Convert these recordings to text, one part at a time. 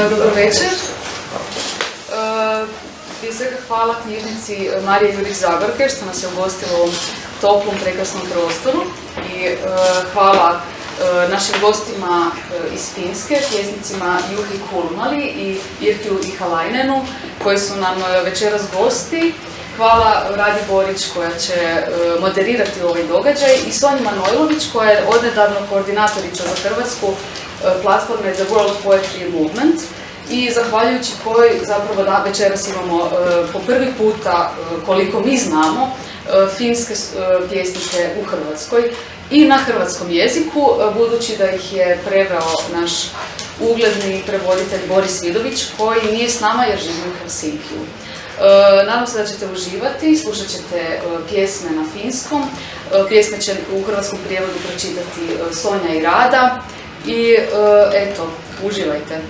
Dobro večer. Prije svega hvala knjižnici Marije Jurić Zagorke što nas je ugostila u ovom toplom, prekrasnom prostoru i hvala našim gostima iz Finske, pjesnicima Juhi Kulmali i Jyrkiju Ihalainenu koji su nam večeras gosti. Hvala Radi Borić koja će moderirati ovaj događaj i Sonji Manojlović koja je odnedavno koordinatorica za hrvatsku platforme The World Poetry Movement i zahvaljujući kojoj zapravo da večeras imamo po prvi puta, koliko mi znamo, finske pjesnike u Hrvatskoj i na hrvatskom jeziku, budući da ih je preveo naš ugledni prevoditelj Boris Vidović koji nije s nama jer živi u Helsinkiju. Nadam se da ćete uživati, slušat ćete pjesme na finskom, pjesme će u hrvatskom prijevodu pročitati Sonja i Rada i eto, uživajte.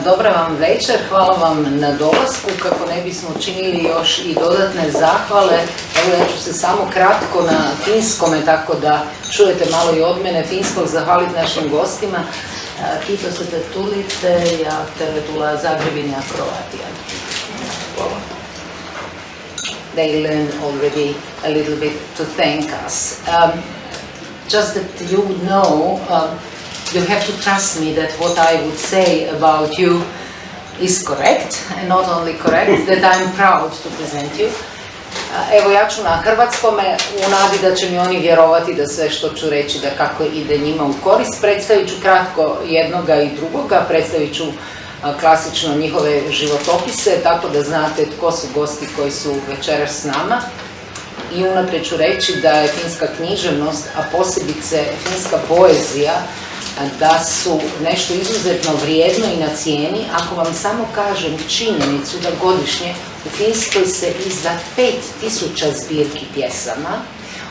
Dobra vam večer, hvala vam na dolasku. Kako ne bismo učinili još i dodatne zahvale, evo ja ću se samo kratko na finskome, tako da čujete malo i od mene finskog, zahvaliti našim gostima. Kiitos, että tulitte ja tervetuloa Zagrebin ja Kroatiaan. They learn already a little bit to thank us. Just that you know, you have to trust me that what I would say about you is correct, and not only correct, that I'm proud to present you. Evo ja ću na hrvatskome u nadi da će mi oni vjerovati da sve što ću reći da kako ide njima u korist. Predstavit ću kratko jednoga i drugoga, predstavit ću klasično njihove životopise, tako da znate tko su gosti koji su večeras s nama. I unaprijed ću reći da je finska književnost, a posebice finska poezija, da su nešto izuzetno vrijedno i na cijeni. Ako vam samo kažem činjenicu da godišnje u Finskoj se izda 5000 zbirki pjesama,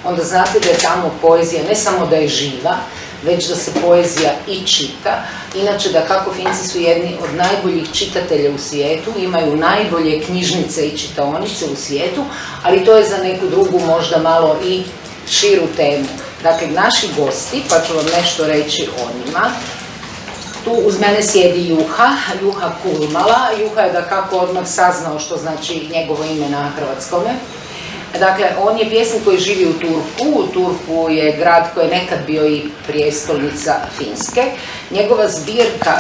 onda znate da je tamo poezija ne samo da je živa, već da se poezija i čita. Inače, da kako Finci su jedni od najboljih čitatelja u svijetu, imaju najbolje knjižnice i čitaonice u svijetu, ali to je za neku drugu možda malo i širu temu. Dakle, naši gosti, pa ću vam nešto reći o njima. Tu uz mene sjedi Juha Kulmala. Juha je da kako odmah saznao što znači njegovo ime na hrvatskome. Dakle, on je pjesnik koji živi u Turku. Turku je grad koji je nekad bio i prijestolnica Finske. Njegova zbirka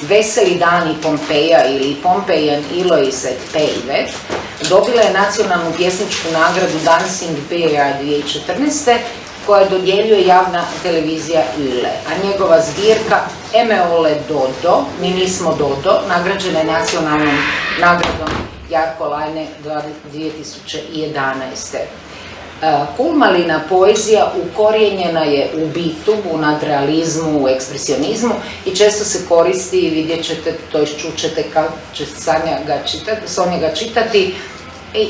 Veseli dani Pompeja ili Pompejan iloiset päivät dobila je nacionalnu pjesničku nagradu Dancing Bear 2014. koja dodjeljuje javna televizija Yle, a njegova zbirka Eme ole Dodo, mi nismo Dodo, nagrađena je nacionalnom nagradom Jarkko Laine 2011. Kulmalina poezija ukorijenjena je u bitu, u nadrealizmu, u ekspresionizmu i često se koristi, i vidjet ćete, to čućete kad će Sonja ga čitati,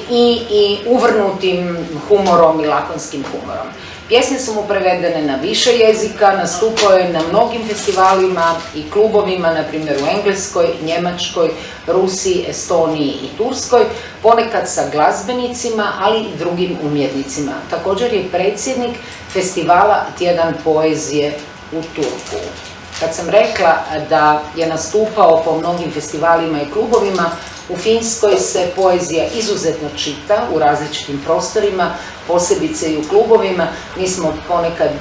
i uvrnutim humorom i lakonskim humorom. Pjesme su mu prevedene na više jezika, nastupao je na mnogim festivalima i klubovima, na primjer u Engleskoj, Njemačkoj, Rusiji, Estoniji i Turskoj, ponekad sa glazbenicima, ali i drugim umjetnicima. Također je predsjednik festivala Tjedan poezije u Turku. Kad sam rekla da je nastupao po mnogim festivalima i klubovima, u Finskoj se poezija izuzetno čita u različitim prostorima, posebice i u klubovima.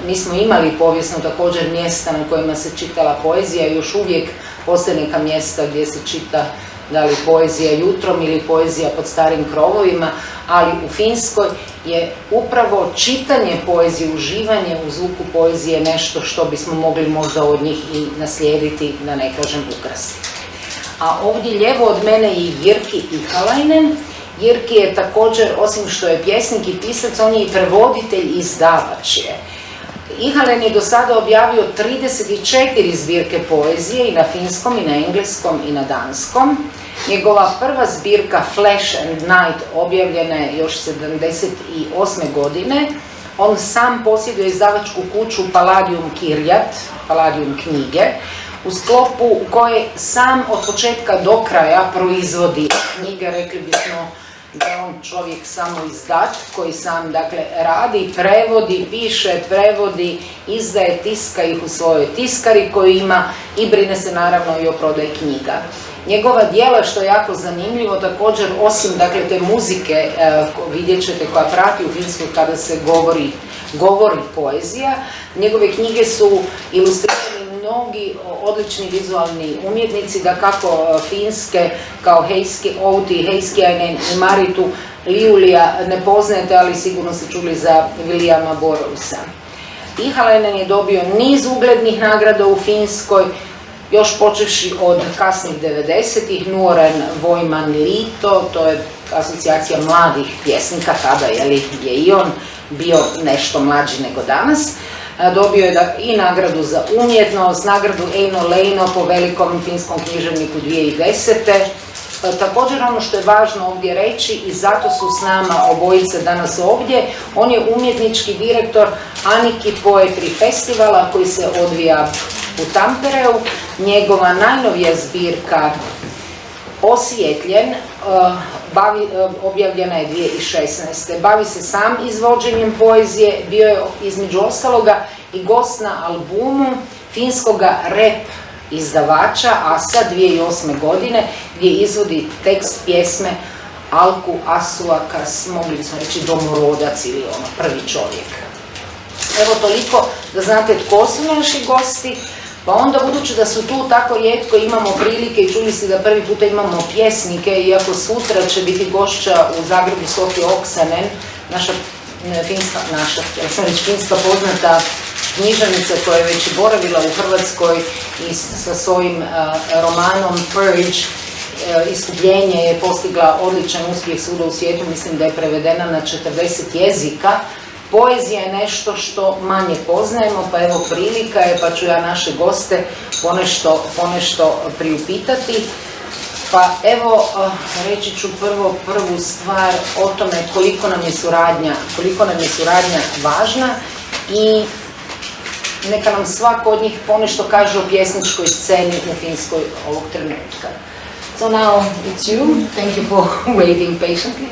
Mi smo imali povijesno također mjesta na kojima se čitala poezija, još uvijek postoje neka mjesta gdje se čita da li poezija jutrom ili poezija pod starim krovovima, ali u Finskoj je upravo čitanje poezije, uživanje u zvuku poezije nešto što bismo mogli možda od njih i naslijediti, da ne kažem ukrasti. A ovdje lijevo od mene je Jyrki Ihalainen. Jyrki je također, osim što je pjesnik i pisac, on je i prevoditelj i izdavač je. Ihalainen je do sada objavio 34 zbirke poezije i na finskom, i na engleskom, i na danskom. Njegova prva zbirka Flash and Night objavljena je još 1978. godine. On sam posjeduje izdavačku kuću Palladium Kirjat, Palladium knjige, u sklopu koje sam od početka do kraja proizvodi knjige. Rekli bismo da on čovjek samo izdat koji sam dakle radi, prevodi, piše, prevodi, izdaje, tiska ih u svojoj tiskari koju ima i brine se naravno i o prodaji knjiga. Njegova djela, što je jako zanimljivo, također osim dakle te muzike, vidjet ćete, koja prati u Finskoj kada se govori poezija, njegove knjige su ilustrirani mnogi odlični vizualni umjetnici, da kako finske kao Outi, Ihalainen i Maritu Liulija ne poznajete, ali sigurno ste čuli za Vilijama Borousa. Ihalainen je dobio niz uglednih nagrada u Finskoj, još počevši od kasnih 90-ih, Nuoren Vojman Lito, to je asocijacija mladih pjesnika, tada je i on bio nešto mlađi nego danas. Dobio je i nagradu za umjetnost, nagradu Eino Leino po velikom finskom književniku 2010. Također ono što je važno ovdje reći, i zato su s nama obojice danas ovdje, on je umjetnički direktor Aniki Poetry Festivala koji se odvija u Tampereu. Njegova najnovija zbirka Osvijetljen objavljena je 2016. Bavi se sam izvođenjem poezije, bio je između ostaloga i gost na albumu finskoga rap izdavača Asa 2008. godine gdje izvodi tekst pjesme Alku Asuakas, mogli bismo reći domorodac ili ono prvi čovjek. Evo toliko da znate tko su naši gosti. Pa onda, budući da su tu tako rijetko, imamo prilike i čuli ste da prvi puta imamo pjesnike, iako sutra će biti gošća u Zagrebu Sonja Oksanen, naša finska poznata književnica koja je već boravila u Hrvatskoj i sa svojim romanom Purge, Iskupljenje, je postigla odličan uspjeh svuda u svijetu, mislim da je prevedena na 40 jezika. Poezija je nešto što manje poznajemo, pa evo prilika je, pa ću ja naše goste ponešto priupitati. Pa evo, reći ću prvu stvar o tome koliko nam je suradnja važna i neka nam svako od njih ponešto kaže o pjesničkoj sceni u Finskoj ovog trenutka. So now it's you. Thank you for waiting patiently.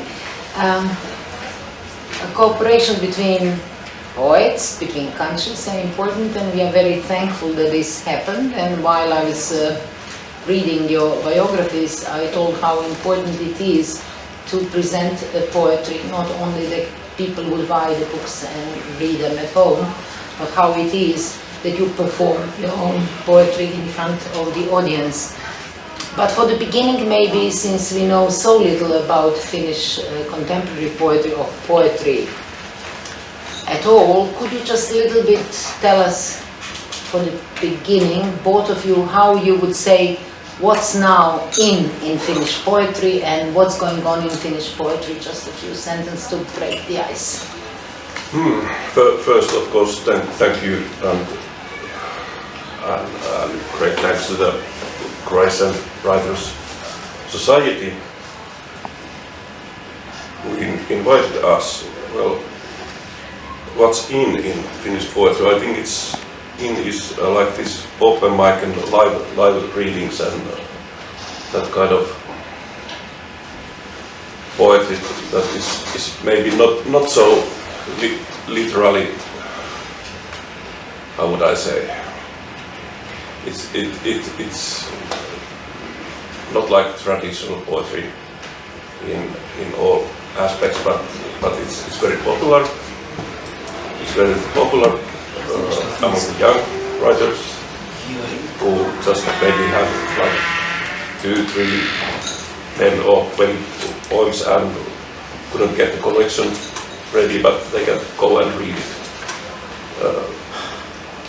A cooperation between poets, between countries, are important, and we are very thankful that this happened. And while I was reading your biographies, I told how important it is to present poetry, not only that people will buy the books and read them at home, but how it is that you perform your own poetry in front of the audience. But for the beginning, maybe, since we know so little about Finnish contemporary poetry or poetry at all, could you just a little bit tell us, for the beginning, both of you, how you would say what's now in Finnish poetry and what's going on in Finnish poetry? Just a few sentences to break the ice. First, of course, thank you and great thanks to the Croatian Writers Society who invited us. Well, what's in Finnish poetry? I think it's is like this open mic and live readings and that kind of poetry that is maybe not so literally, how would I say? It's not like traditional poetry in all aspects, but it's very popular. It's very popular among the young writers who just maybe have like 2, 3, 10 or 20 poems and couldn't get the collection ready, but they can go and read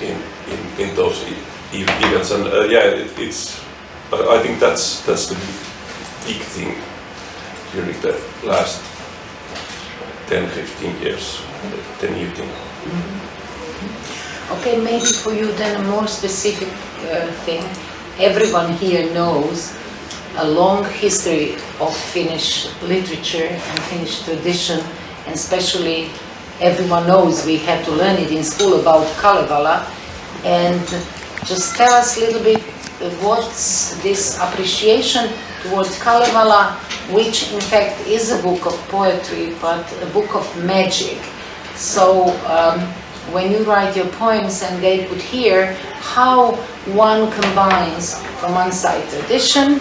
it in those events. And it's. I think that's the big thing during the last 10-15 years, the new thing. Okay, maybe for you then a more specific thing. Everyone here knows a long history of Finnish literature and Finnish tradition, and especially everyone knows we had to learn it in school about Kalevala. And just tell us a little bit what's this appreciation towards Kalevala which in fact is a book of poetry, but a book of magic. So when you write your poems and they put here how one combines from one side tradition,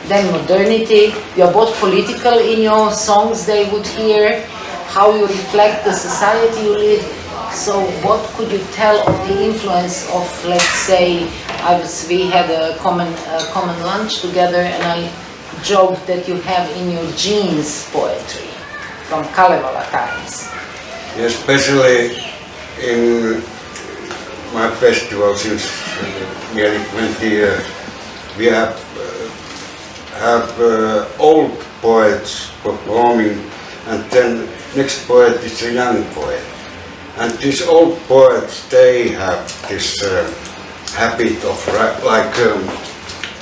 then modernity, you're both political in your songs, they would hear, how you reflect the society you live. So what could you tell of the influence of, let's say, we had a common lunch together, and I joked that you have in your genes poetry from Kalevala times. Especially in my festival since nearly 20 years, we have old poets performing, and then next poet is a young poet. And these old poets, they have this habit of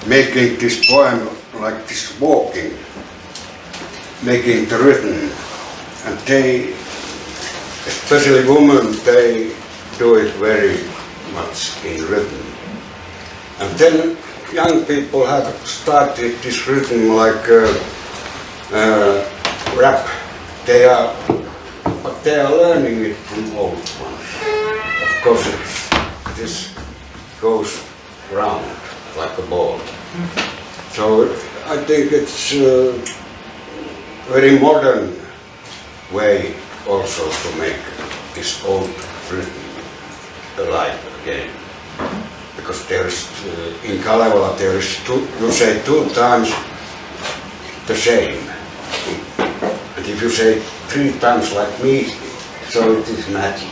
making this poem like this walking, making the rhythm. And they, especially women, they do it very much in rhythm. And then young people have started this rhythm like rap. They are learning it from old ones. Of course, this goes round like a ball. So I think it's a very modern way also to make this old rhythm alive again. Because there's in Kalevala there is you say 2 times the same. And if you say 3 times like me, so it is magic.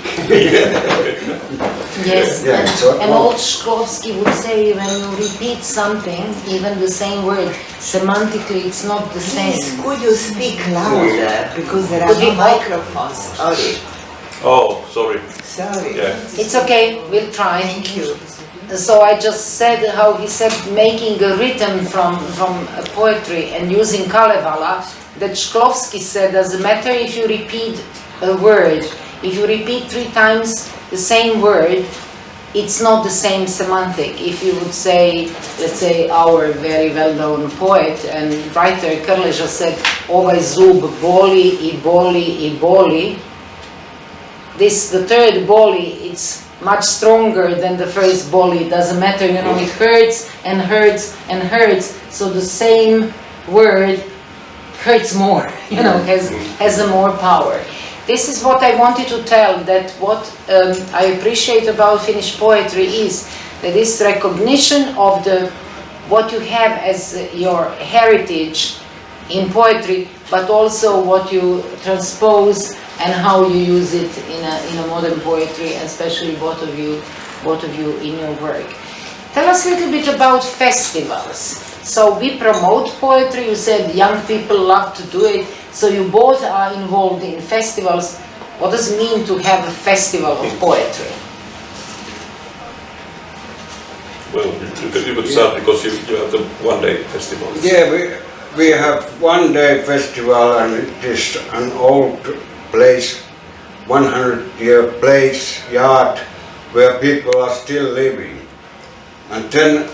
Yes, Yeah, so and old Shklovsky would say when you repeat something, even the same word, semantically it's not the same. Please, could you speak louder? Because there are Could you- no microphones. Sorry. Oh, sorry. Sorry. Yeah. It's okay, we'll try. Thank you. So I just said how he said making a rhythm from poetry and using Kalevala, that Shklovsky said doesn't matter if you repeat a word, if you repeat 3 times the same word, it's not the same semantic. If you would say, let's say our very well-known poet and writer Krleža said Ovaj zub boli I boli I boli, this, the third boli, it's much stronger than the first boli. It doesn't matter, you know, it hurts and hurts and hurts. So the same word hurts more, you know, has a more power. This is what I wanted to tell, that what I appreciate about Finnish poetry is that this recognition of what you have as your heritage in poetry, but also what you transpose and how you use it in a modern poetry, and especially both of you in your work. Tell us a little bit about festivals. So we promote poetry, you said young people love to do it, so you both are involved in festivals. What does it mean to have a festival of poetry? Well, you could start because you have the one-day festival. Yeah, we have 1-day festival, and it is an old place, 100-year place, yard, where people are still living. And then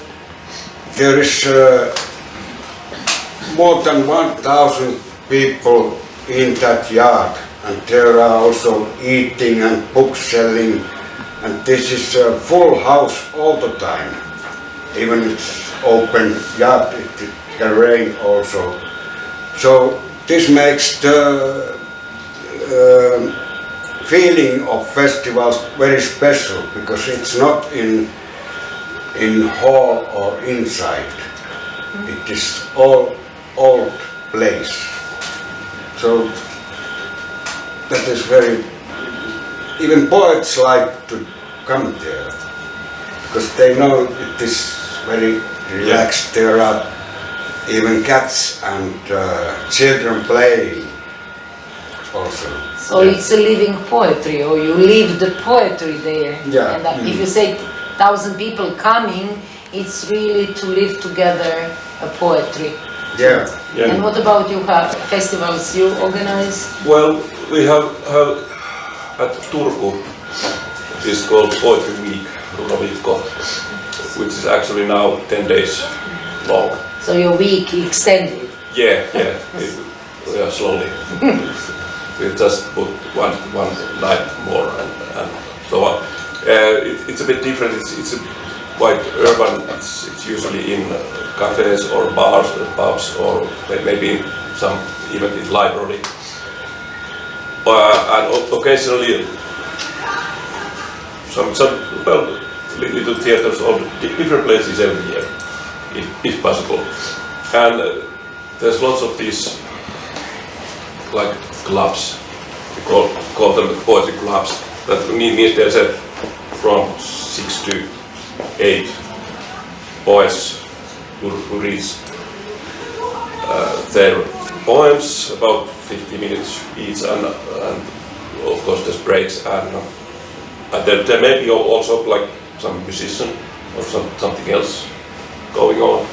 there is more than 1,000 people in that yard, and there are also eating and book selling, and this is a full house all the time. Even it's open yard, it can rain also. So this makes the feeling of festivals very special, because it's not in hall or inside. It is all old place. So that is very, even poets like to come there, because they know it is very relaxed. There are even cats and children playing also. So it's a living poetry, or you live the poetry there. Yeah. And if you say 1,000 people coming, it's really to live together a poetry. Yeah. And what about you, festivals you organize? Well, we have at Turku, it's called Poetry Week, Runoviikko, which is actually now 10 days long. So your week extended? Yeah, slowly. We just put one night more and so on. It's a bit different. It's quite urban. It's usually in cafes or bars, pubs, or maybe even in library. And occasionally some little theaters or different places every year, if possible. And there's lots of these like clubs. We call them poetry clubs. That means there's from 6 to 8 poets who read their poems, about 50 minutes each, and of course there's breaks, and there may be also like some musician or something else going on.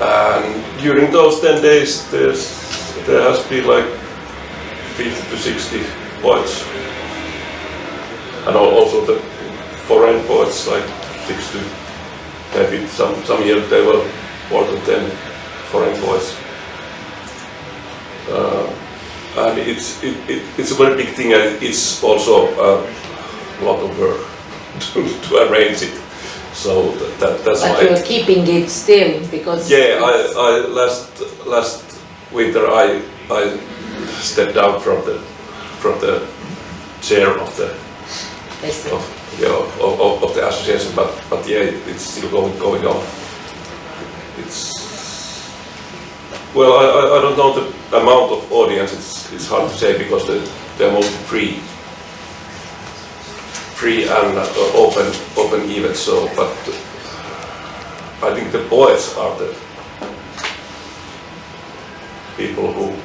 And during those 10 days there has been like 50 to 60 poets, and also the foreign poets, like 6 to maybe some years there were more than 10 foreign poets. And it's a very big thing, and it's also a lot of work to arrange it. So that's but why. But you're keeping it still because. Yeah, I last winter I stepped down from the chair of the of the association, but yeah, it's still going on. Well, I don't know the amount of audience. It's hard to say because they're mostly free and open events. So, but I think the poets are the people who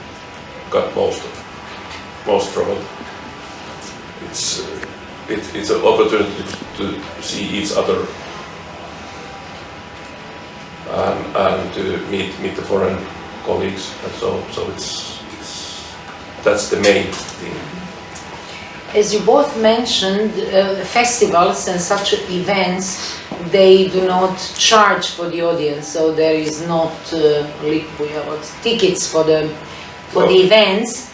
got most from it. It's an opportunity to see each other and to meet the foreign colleagues, and so that's the main thing. As you both mentioned, festivals and such events, they do not charge for the audience, so there is not tickets for the events.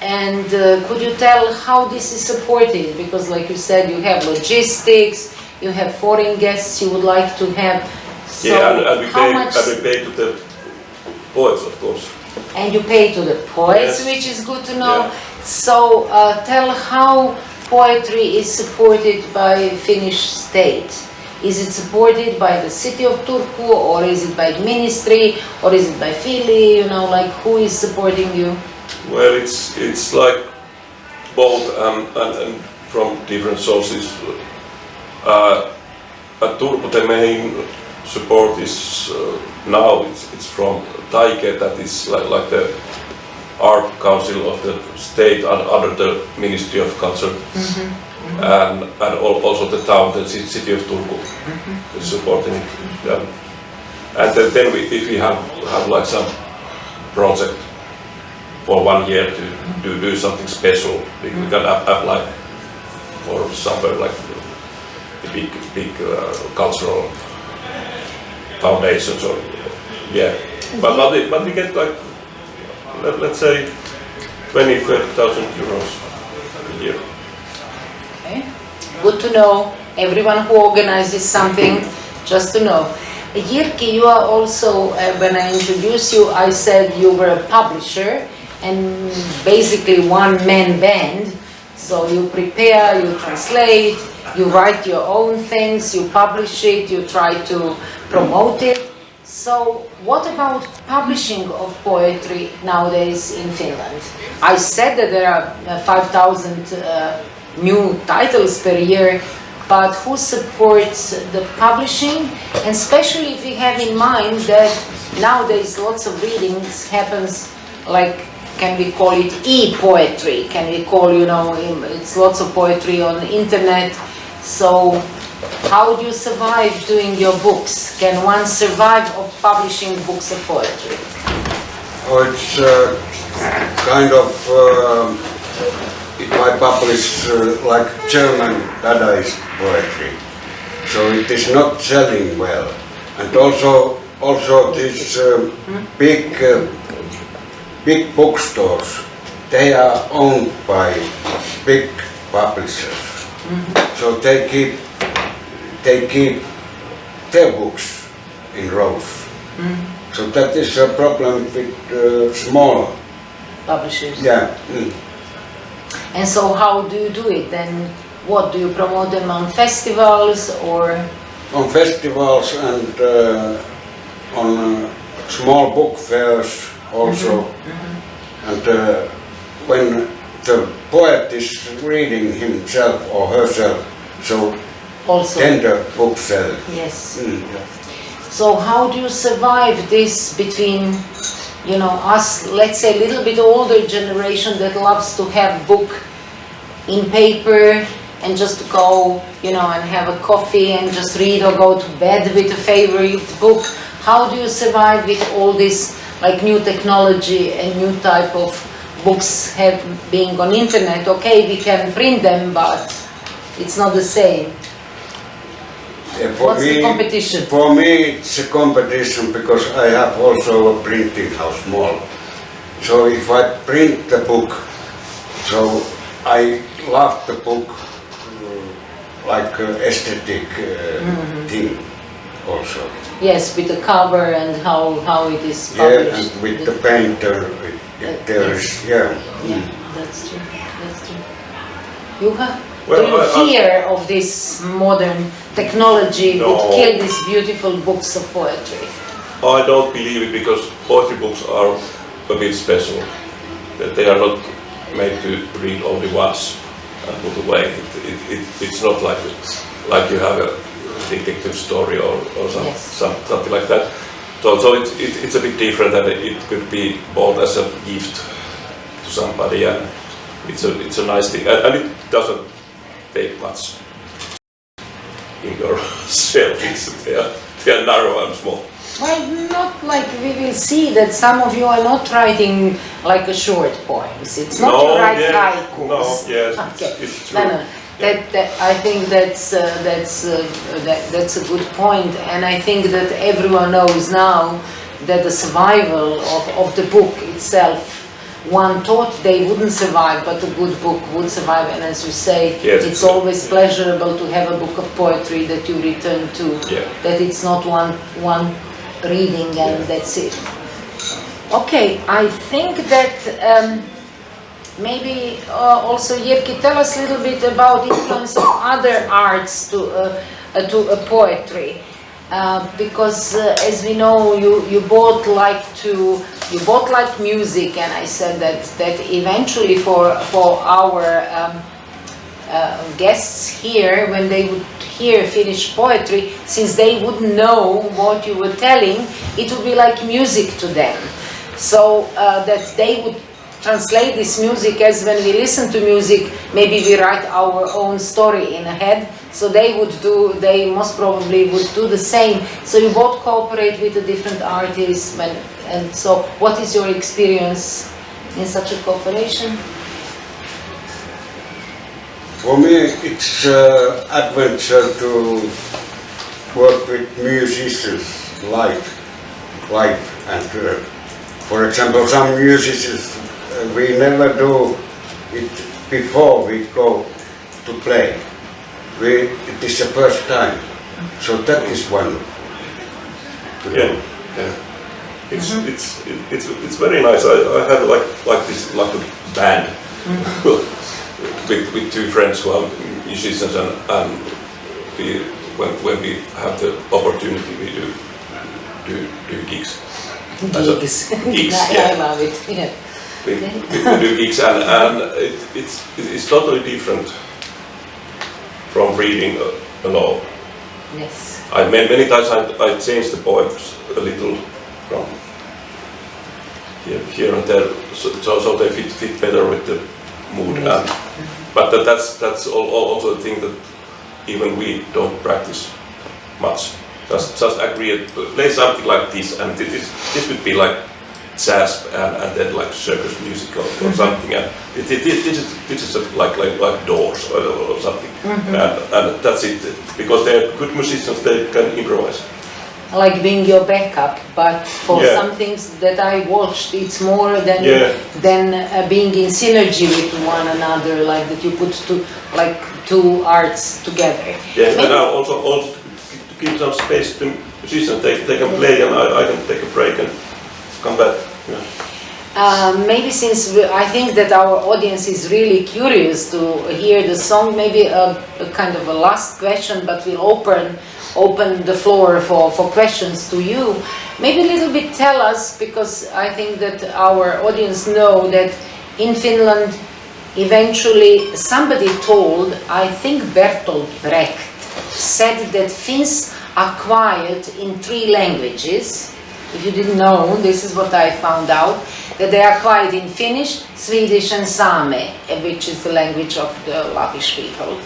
And could you tell how this is supported? Because like you said, you have logistics, you have foreign guests you would like to have. So yeah, and we pay to the poets, of course. And you pay to the poets, yes, which is good to know. Yeah. So tell how poetry is supported by Finnish state. Is it supported by the city of Turku, or is it by ministry, or is it by Fili? You know, like who is supporting you? Well, it's like both and from different sources. At Turku, the main support is now it's from Taike, that is like the art council of the state and under the Ministry of Culture, and also the town, the city of Turku, is supporting it. Yeah. And then if we have like some project for 1 year to do something special, we can apply for somewhere like the big cultural foundations, or yeah. But we get like let's say 20,000-30,000 euros a year. Okay, good to know. Everyone who organizes something, just to know. Jyrki, you are also, when I introduced you, I said you were a publisher and basically one-man band. So you prepare, you translate, you write your own things, you publish it, you try to promote it. So what about publishing of poetry nowadays in Finland? I said that there are 5,000 new titles per year, but who supports the publishing? And especially if we have in mind that nowadays lots of readings happens, like, can we call it e-poetry? Can we call, you know, it's lots of poetry on the internet. So how do you survive doing your books? Can one survive of publishing books of poetry? Oh, it's kind of, if I publish like German Dadaist poetry, so it is not selling well. And also also these big bookstores, they are owned by big publishers. So they keep their books in rows. So that is a problem with small Publishers. Yeah. And so how do you do it then? What, do you promote them on festivals or? On festivals and on small book fairs also. And when the poet is reading himself or herself, so Also. then the book sell. Yes. So how do you survive this between, you know, us, let's say a little bit older generation that loves to have book in paper and just to go, you know, and have a coffee and just read or go to bed with a favorite book. How do you survive with all this like new technology and new type of books have being on internet? Okay, we can print them, but it's not the same. What's the competition? For me, it's a competition because I have also a printing house, small. So if I print the book, so I love the book like aesthetic thing also. Yes, with the cover and how it is Yeah, published. and with the painter, there is, yeah. That's true. That's true. Juha, Well, do you fear of this modern technology would No. kill these beautiful books of poetry? I don't believe it because poetry books are a bit special. That they are not made to read only once and put away. It's not like you have a detective story or Yes. something like that. So it's a bit different, and it could be bought as a gift to somebody, and it's a nice thing, and it doesn't take much in your shelf. They are narrow and small. Well, not like we will see that some of you are not writing like a short poems. It's not to write haikus. No, yes, Okay. it's true. No. That I think that's a good point, and I think that everyone knows now that the survival of the book itself. One thought they wouldn't survive, but a good book would survive. And as you say, yes, it's always pleasurable to have a book of poetry that you return to. Yeah. That it's not one reading and that's it. Okay, I think that maybe also Jyrki, tell us a little bit about the influence of other arts to poetry. Because as we know, you both like music, and I said that eventually for our guests here, when they would hear Finnish poetry, since they wouldn't know what you were telling, it would be like music to them. So that they would translate this music as when we listen to music, maybe we write our own story in a head. So they most probably would do the same. So you both cooperate with the different artists, and so what is your experience in such a cooperation? For me, it's adventure to work with musicians live, and for example, some musicians we never do it before we go to play. It is the first time, so that is one. Yeah. It's very nice. I have like this like a band with two friends who are musicians, and when we have the opportunity, we do gigs. Gigs, yeah. I love it. Yeah. We do gigs, and it's totally different from reading alone. Yes. Many times I change the poems a little from here and there, so they fit better with the mood. Yes. But that's also the thing that even we don't practice much. Just agree and play something like this, and this would be like jazz and then like circus music or something, and this is like Doors or something, and that's it. Because they're good musicians, they can improvise. like being your backup, but for Yeah. some things that I watched, it's more than Yeah. being in synergy with one another, like that you put two arts together. Yeah, Maybe- and also to give some space to musicians, they can play and I can take a break and come back. Yeah. Maybe since I think that our audience is really curious to hear the song, maybe a kind of a last question, but we'll open the floor for questions to you. Maybe a little bit tell us, because I think that our audience know that in Finland eventually somebody told, I think Bertolt Brecht said that Finns are quiet in 3 languages. If you didn't know, this is what I found out, that they are quiet in Finnish, Swedish and Same, which is the language of the Lappish people.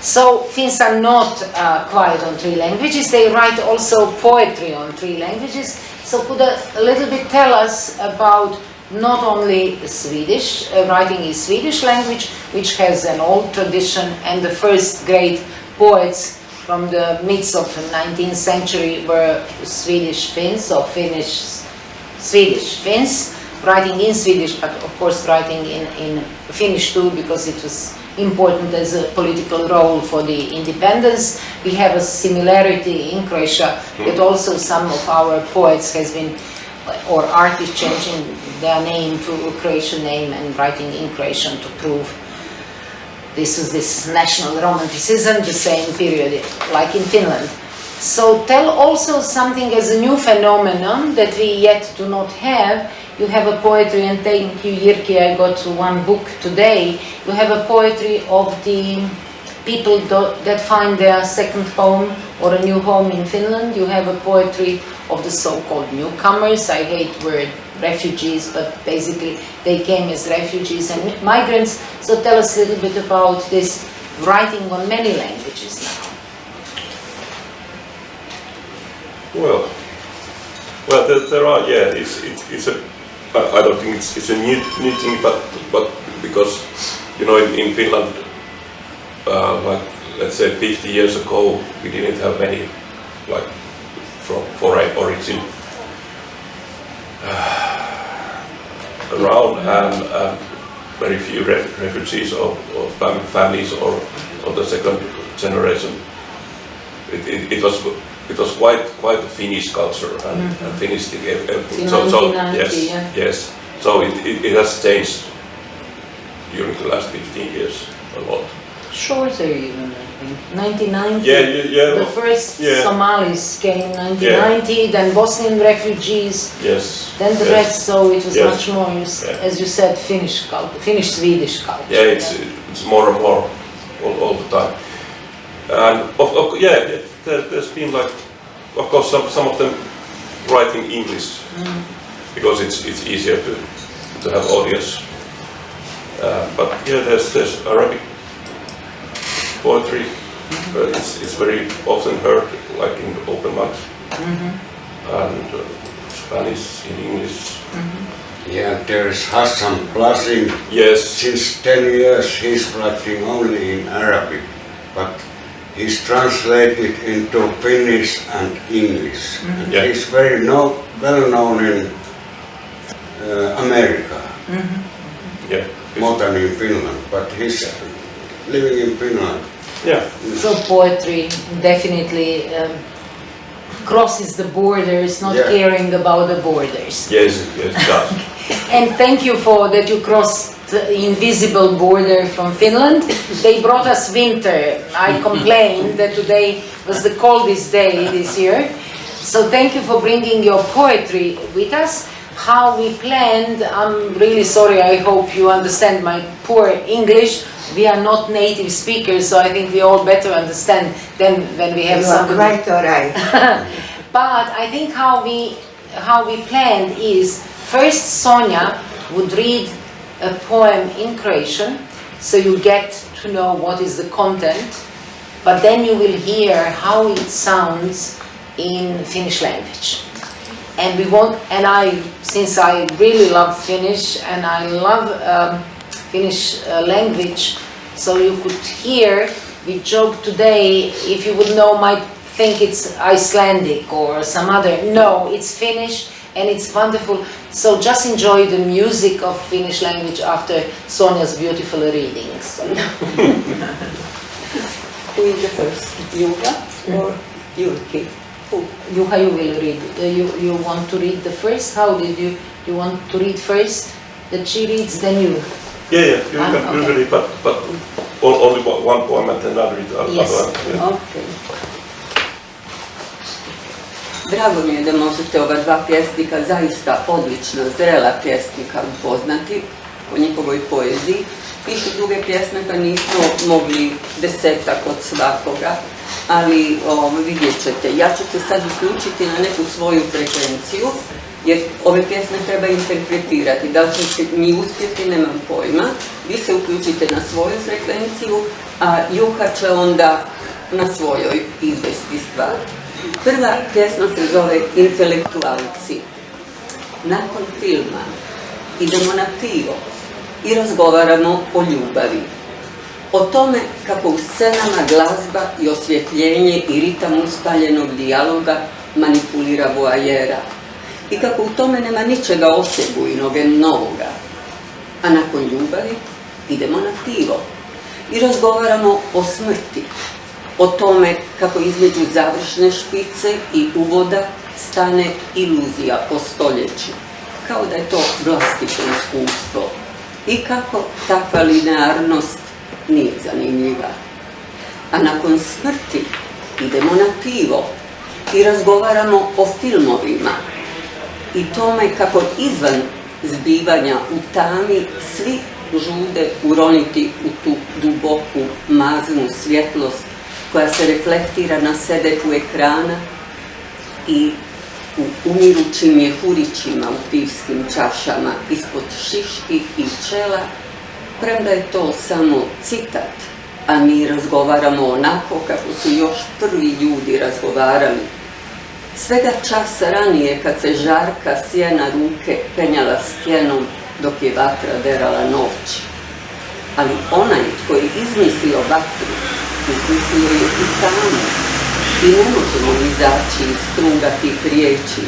So Finns are not quiet on 3 languages, they write also poetry on 3 languages. So could a little bit tell us about not only Swedish, writing in Swedish language, which has an old tradition, and the first great poets from the midst of the 19th century were Swedish Finns, or Swedish Finns, writing in Swedish, but of course writing in Finnish too, because it was important as a political role for the independence. We have a similarity in Croatia, that also some of our poets has been, or artists changing their name to a Croatian name and writing in Croatian to prove this national romanticism, the same period like in Finland. So tell also something as a new phenomenon that we yet do not have. You have a poetry, and thank you Jyrki, I got one book today. You have a poetry of the people that find their second home or a new home in Finland. You have a poetry of the so-called newcomers. I hate word refugees, but basically they came as refugees and migrants. So tell us a little bit about this writing on many languages now. Well, there are, yeah. It's a. I don't think it's a new thing, but because in Finland, like let's say 50 years ago, we didn't have many like from foreign origin around, and very few refugees or families or the second generation. It was quite a Finnish culture and Finnish thing. Yes. So it has changed during the last 15 years a lot. Shorter even, I think. 1990. Yeah. The first Somalis came in 1990, then Bosnian refugees. Yes. Then the rest, so it was much more, as you said, Finnish-Swedish culture. Yeah, it's more and more all the time. And there's been like, of course, some of them writing English because it's easier to have audience. But yeah, there's Arabic poetry. It's very often heard like in open mics, and Spanish in English. Yeah, there's Hassan Plasin. Yes. Since 10 years he's writing only in Arabic, but he's translated into Finnish and English. And he's very well known in America, more than in Finland, but he's living in Finland. Yeah. So poetry definitely crosses the borders, not caring about the borders. Yes, it does. And thank you for that you crossed the invisible border from Finland. They brought us winter. I complained that today was the coldest day this year. So thank you for bringing your poetry with us. How we planned, I'm really sorry, I hope you understand my poor English. We are not native speakers, so I think we all better understand than when we have somebody. Quite alright. But I think how we planned is, first Sonja would read a poem in Croatian, so you get to know what is the content, but then you will hear how it sounds in Finnish language. And since I really love Finnish and I love Finnish language, so you could hear, we joked today, if you would know my think it's Icelandic or some other. No, it's Finnish and it's wonderful. So just enjoy the music of Finnish language after Sonja's beautiful readings. Who is the first, Juha or Jyrki? Juha, you will read. You want to read the first? How did you want to read first? That she reads, then you. Yeah, you can usually, but only one poem and then I'll read the other. Yes. Yeah. Okay. Drago mi je da možete ova dva pjesnika, zaista odlična, zrela pjesnika upoznati o njihovoj poeziji. Pišu druge pjesme pa nismo mogli 10-ak od svakoga, ali vidjet ćete. Ja ću se sad uključiti na neku svoju frekvenciju, jer ove pjesme treba interpretirati. Da li će mi uspjeti, nemam pojma. Vi se uključite na svoju frekvenciju, a Juha će onda na svojoj izvesti stvar. Prva pjesma se zove Intelektualci. Nakon filma idemo na pivo i razgovaramo o ljubavi. O tome kako u scenama glazba i osvjetljenje i ritam uspaljenog dijaloga manipulira voajera. I kako u tome nema ničega osebujnog i novoga. A nakon ljubavi idemo na pivo i razgovaramo o smrti. O tome kako između završne špice i uvoda stane iluzija o stoljeću. Kao da je to vlastito iskustvo. I kako takva linearnost nije zanimljiva. A nakon smrti idemo na pivo i razgovaramo o filmovima i tome kako izvan zbivanja u tami svi žude uroniti u tu duboku maznu svjetlost koja se reflektira na sedetu ekrana i u umirućim mjehurićima u pivskim čašama ispod šiški i čela, premda je to samo citat, a mi razgovaramo onako kako su još prvi ljudi razgovarali. Svega časa ranije kad se žarka sjena ruke penjala stjenom dok je vatra derala noć. Ali onaj tko je izmislio vatru, izmislio je i tamu. I ne možemo izaći iz kruga tih riječi,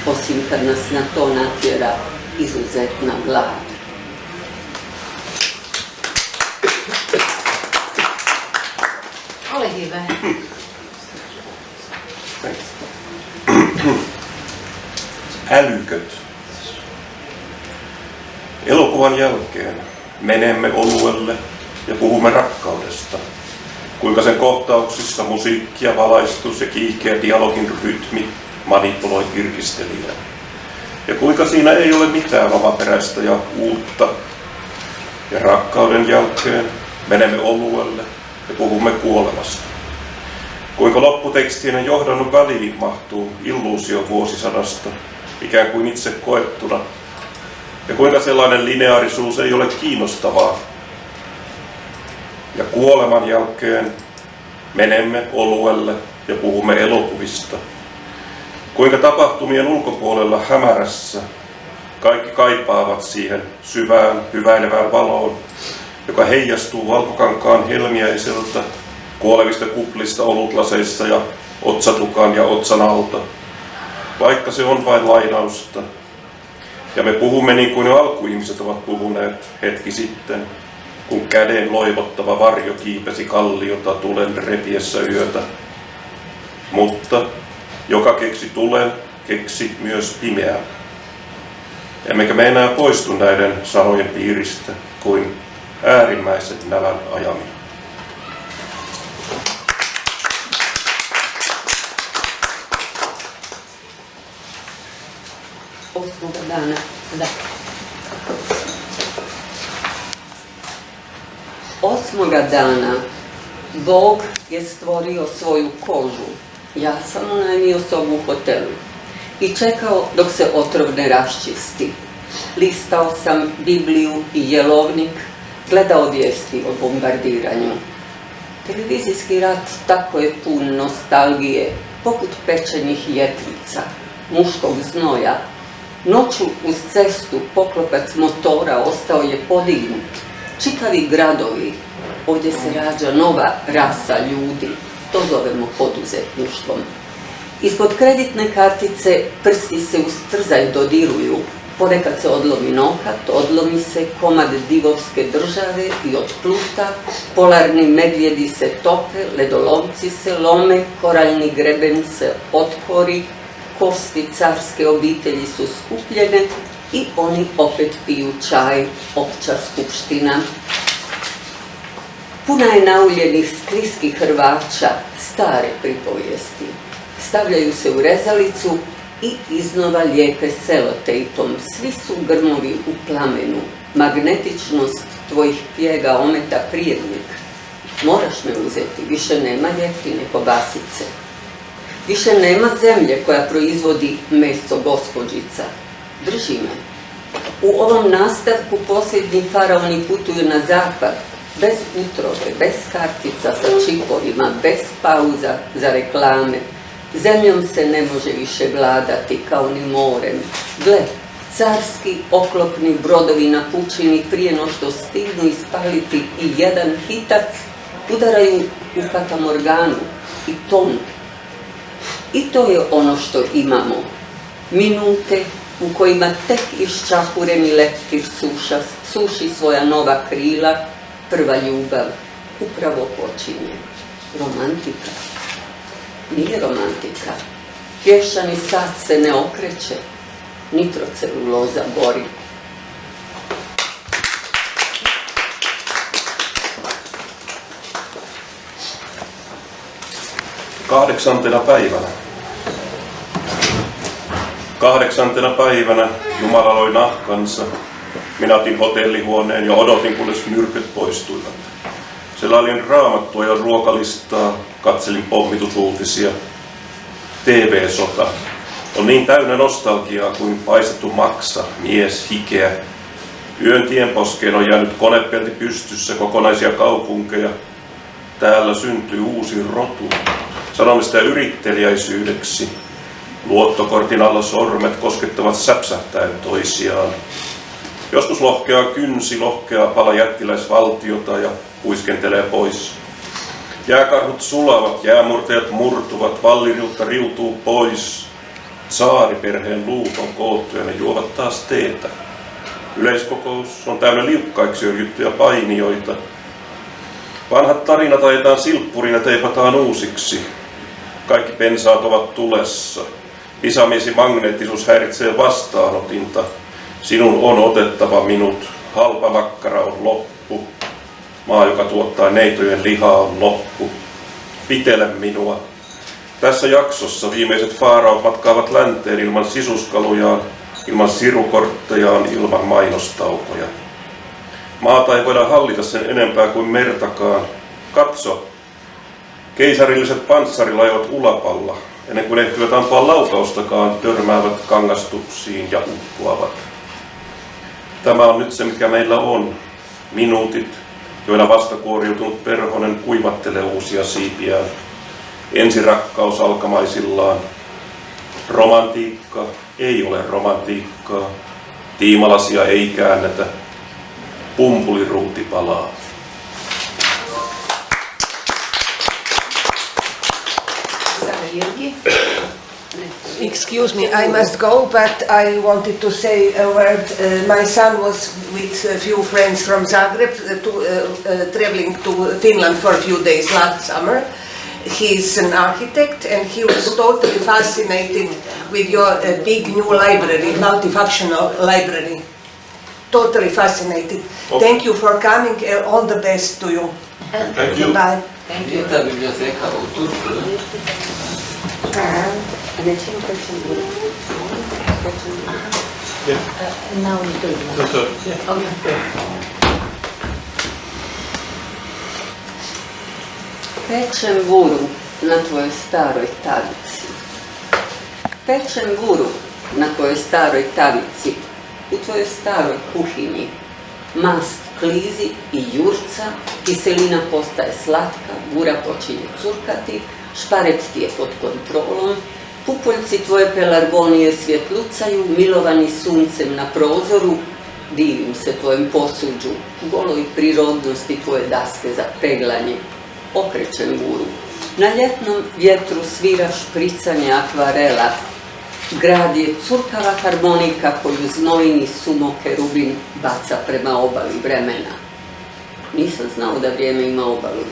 osim kad nas na to natjera izuzetna glad. Ole hyvä. Älyköt. Elokuvan jälkeen menemme oluelle ja puhumme rakkaudesta. Kuinka sen kohtauksissa musiikki ja valaistus ja kiihkeä dialogin rytmi manipuloi virkistelijää. Ja kuinka siinä ei ole mitään omaperäistä ja uutta. Ja rakkauden jälkeen menemme oluelle ja puhumme kuolemasta. Kuinka lopputekstien johdannon väliin mahtuu illuusio vuosisadasta, ikään kuin itse koettuna. Ja kuinka sellainen lineaarisuus ei ole kiinnostavaa. Ja kuoleman jälkeen menemme oluelle ja puhumme elokuvista. Kuinka tapahtumien ulkopuolella hämärässä kaikki kaipaavat siihen syvään, hyväilevään valoon, joka heijastuu valkokankaan helmiäiseltä, kuolevista kuplista olutlaseissa ja otsatukan ja otsan alta, vaikka se on vain lainausta. Ja me puhumme niin kuin alkuihmiset ovat puhuneet hetki sitten, kun käden loivottava varjo kiipesi kalliota tulen repiessä yötä. Mutta joka keksi tulen, keksi myös pimeää. Emmekä me enää poistu näiden sanojen piiristä kuin äärimmäisen nälän ajamia. Osmoga dana Bog je stvorio svoju kožu. Ja sam unajmio sobu u hotelu i čekao dok se otrov ne raščisti. Listao sam Bibliju i jelovnik, gledao vijesti o bombardiranju. Televizijski rat tako je pun nostalgije, poput pečenih jetvica, muškog znoja. Noću uz cestu poklopac motora ostao je podignut. Čitavi gradovi, ovdje se rađa nova rasa ljudi. to zovemo poduzetništvom. Ispod kreditne kartice prsti se ustrzaju, dodiruju, ponekad se odlomi nokat, odlomi se komad divovske države i otpluta, polarni medvjedi se tope, ledolomci se lome, koraljni greben se otkori, kosti carske obitelji su skupljene i oni opet piju čaj, opća skupština. Puna je nauljenih skliskih hrvača, stare pripovijesti. Stavljaju se u rezalicu i iznova lijepe selotejpom. Svi su grmovi u plamenu. Magnetičnost tvojih pjega ometa prijednik. Moraš me uzeti, više nema jeftine kobasice. Više nema zemlje koja proizvodi meso gospođica. Drži me. U ovom nastavku posljednji faraoni putuju na zapad, bez utrobe, bez kartica sa čipovima, bez pauza za reklame. Zemljom se ne može više vladati kao ni morem. Gle, carski oklopni brodovi na pučini prije no što stignu ispaliti i jedan hitac, udaraju u fatamorganu i tonu. I to je ono što imamo. Minute u kojima tek iščahureni leptir suši svoja nova krila, prva ljubav upravo počinje. Romantika. Nije romantika. Pješčani sat se ne okreće, nitroceluloza gori. Kahdeksantena päivänä Jumala loi nahkansa. Minä otin hotellihuoneen ja odotin, kunnes myrkyt poistuivat. Selailin raamattua ja ruokalistaa, katselin pommitusuutisia. TV-sota on niin täynnä nostalgiaa kuin paistettu maksa, mies, hikeä. Yön tienposkeen on jäänyt konepelti pystyssä, kokonaisia kaupunkeja. Täällä syntyy uusi rotu. Sanomme sitä yritteliäisyydeksi. Luottokortin alla sormet koskettavat säpsähtäen toisiaan. Joskus lohkeaa kynsi, lohkeaa pala jättiläisvaltiota ja huiskentelee pois. Jääkarhut sulavat, jäämurtajat murtuvat, vallirilta riutuu pois. Tsaariperheen luut on koottu ja ne juovat taas teetä. Yleiskokous on täynnä liukkaiksi öljyttyjä painijoita. Vanhat tarinat ajetaan silppuriin ja teipataan uusiksi. Kaikki pensaat ovat tulessa. Pisamiesi magneettisuus häiritsee vastaanotinta. Sinun on otettava minut. Halpa makkara on loppu. Maa, joka tuottaa neitojen lihaa, on loppu. Pitele minua. Tässä jaksossa viimeiset faaraot matkaavat länteen ilman sisuskalujaan, ilman sirukorttejaan, ilman mainostaukoja. Maata ei voida hallita sen enempää kuin mertakaan. Katso, keisarilliset panssarilaivat ulapalla, ennen kuin ehtivät ampua laukaustakaan, törmäävät kangastuksiin ja uppoavat. Tämä on nyt se, mikä meillä on. Minuutit, joilla vastakuoriutunut perhonen kuivattelee uusia siipiään. Ensirakkaus alkamaisillaan. Romantiikka ei ole romantiikkaa. Tiimalasia ei käännetä. Pumpuliruuti palaa. Jyrki. Excuse me, I must go, but I wanted to say a word. My son was with a few friends from Zagreb traveling to Finland for a few days last summer. He's an architect and he was totally fascinated with your big new library, multifunctional library. Totally fascinated. Okay. Thank you for coming. All the best to you. Thank you. Bye. Thank you. Now we do. Pečem vuru na tvojoj staroj tavici. Pečem vuru na tvojoj staroj tavici, u tvojoj staroj kuhinji. Mast klizi i jurca, kiselina postaje slatka, vura počinje curkati, šparet ti je pod kontrolom, pupoljci tvoje pelargonije svjetlucaju, milovani suncem na prozoru, divim se tvojem posuđu, goloj prirodnosti tvoje daske za peglanje. Okrećem vuru, Na ljetnom vjetru svira špricanje akvarela. Grad je curkava harmonika koju znojni sumokerubin baca prema obali vremena. Nisam znao da vrijeme ima obalu,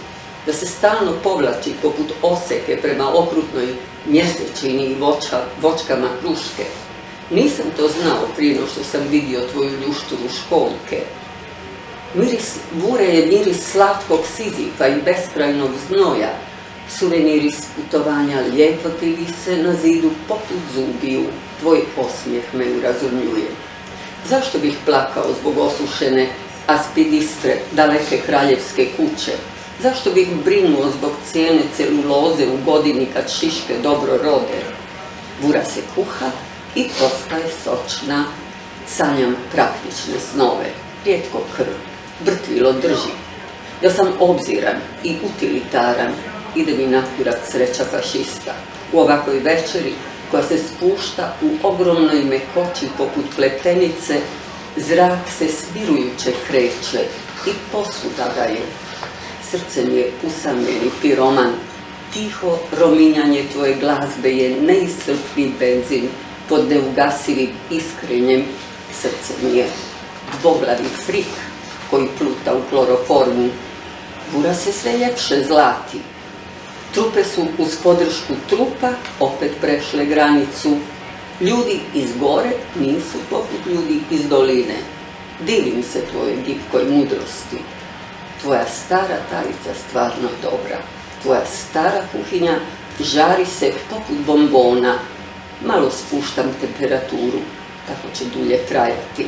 da se stalno povlači poput oseke prema okrutnoj mjesečini i vočkama kruške. Nisam to znao prije no što sam vidio tvoju ljušturu školjke. Miris bure je miris slatkog Sizifa i beskrajnog znoja. Suveniri s putovanja lijepo ti vise na zidu poput zubiju. Tvoj osmijeh me urazumljuje. Zašto bih plakao zbog osušene aspidistre daleke kraljevske kuće? Zašto bih brinuo zbog cijene celuloze u godini kad šiške dobro rode? Bura se kuha i postaje sočna. Sanjam praktične snove, rijetko krv, brtvilo drži. Ja sam obziran i utilitaran, ide mi nakurat sreća fašista. U ovakvoj večeri koja se spušta u ogromnoj mekoći poput pletenice, zrak se smirujuće kreće i posvuda ga je. Srce mi je usamljeni piroman, tiho rominjanje tvoje glazbe je neiscrpni benzin pod neugasivim iskrenjem. Srce mi je dvoglavi frik koji pluta u kloroformu. Bura se sve ljepše zlati. Trupe su uz podršku trupa opet prešle granicu. Ljudi iz gore nisu poput ljudi iz doline. Divim se tvojoj gipkoj mudrosti. Tvoja stara talica stvarno dobra. Tvoja stara kuhinja žari se poput bombona. Malo spuštam temperaturu, tako će dulje trajati.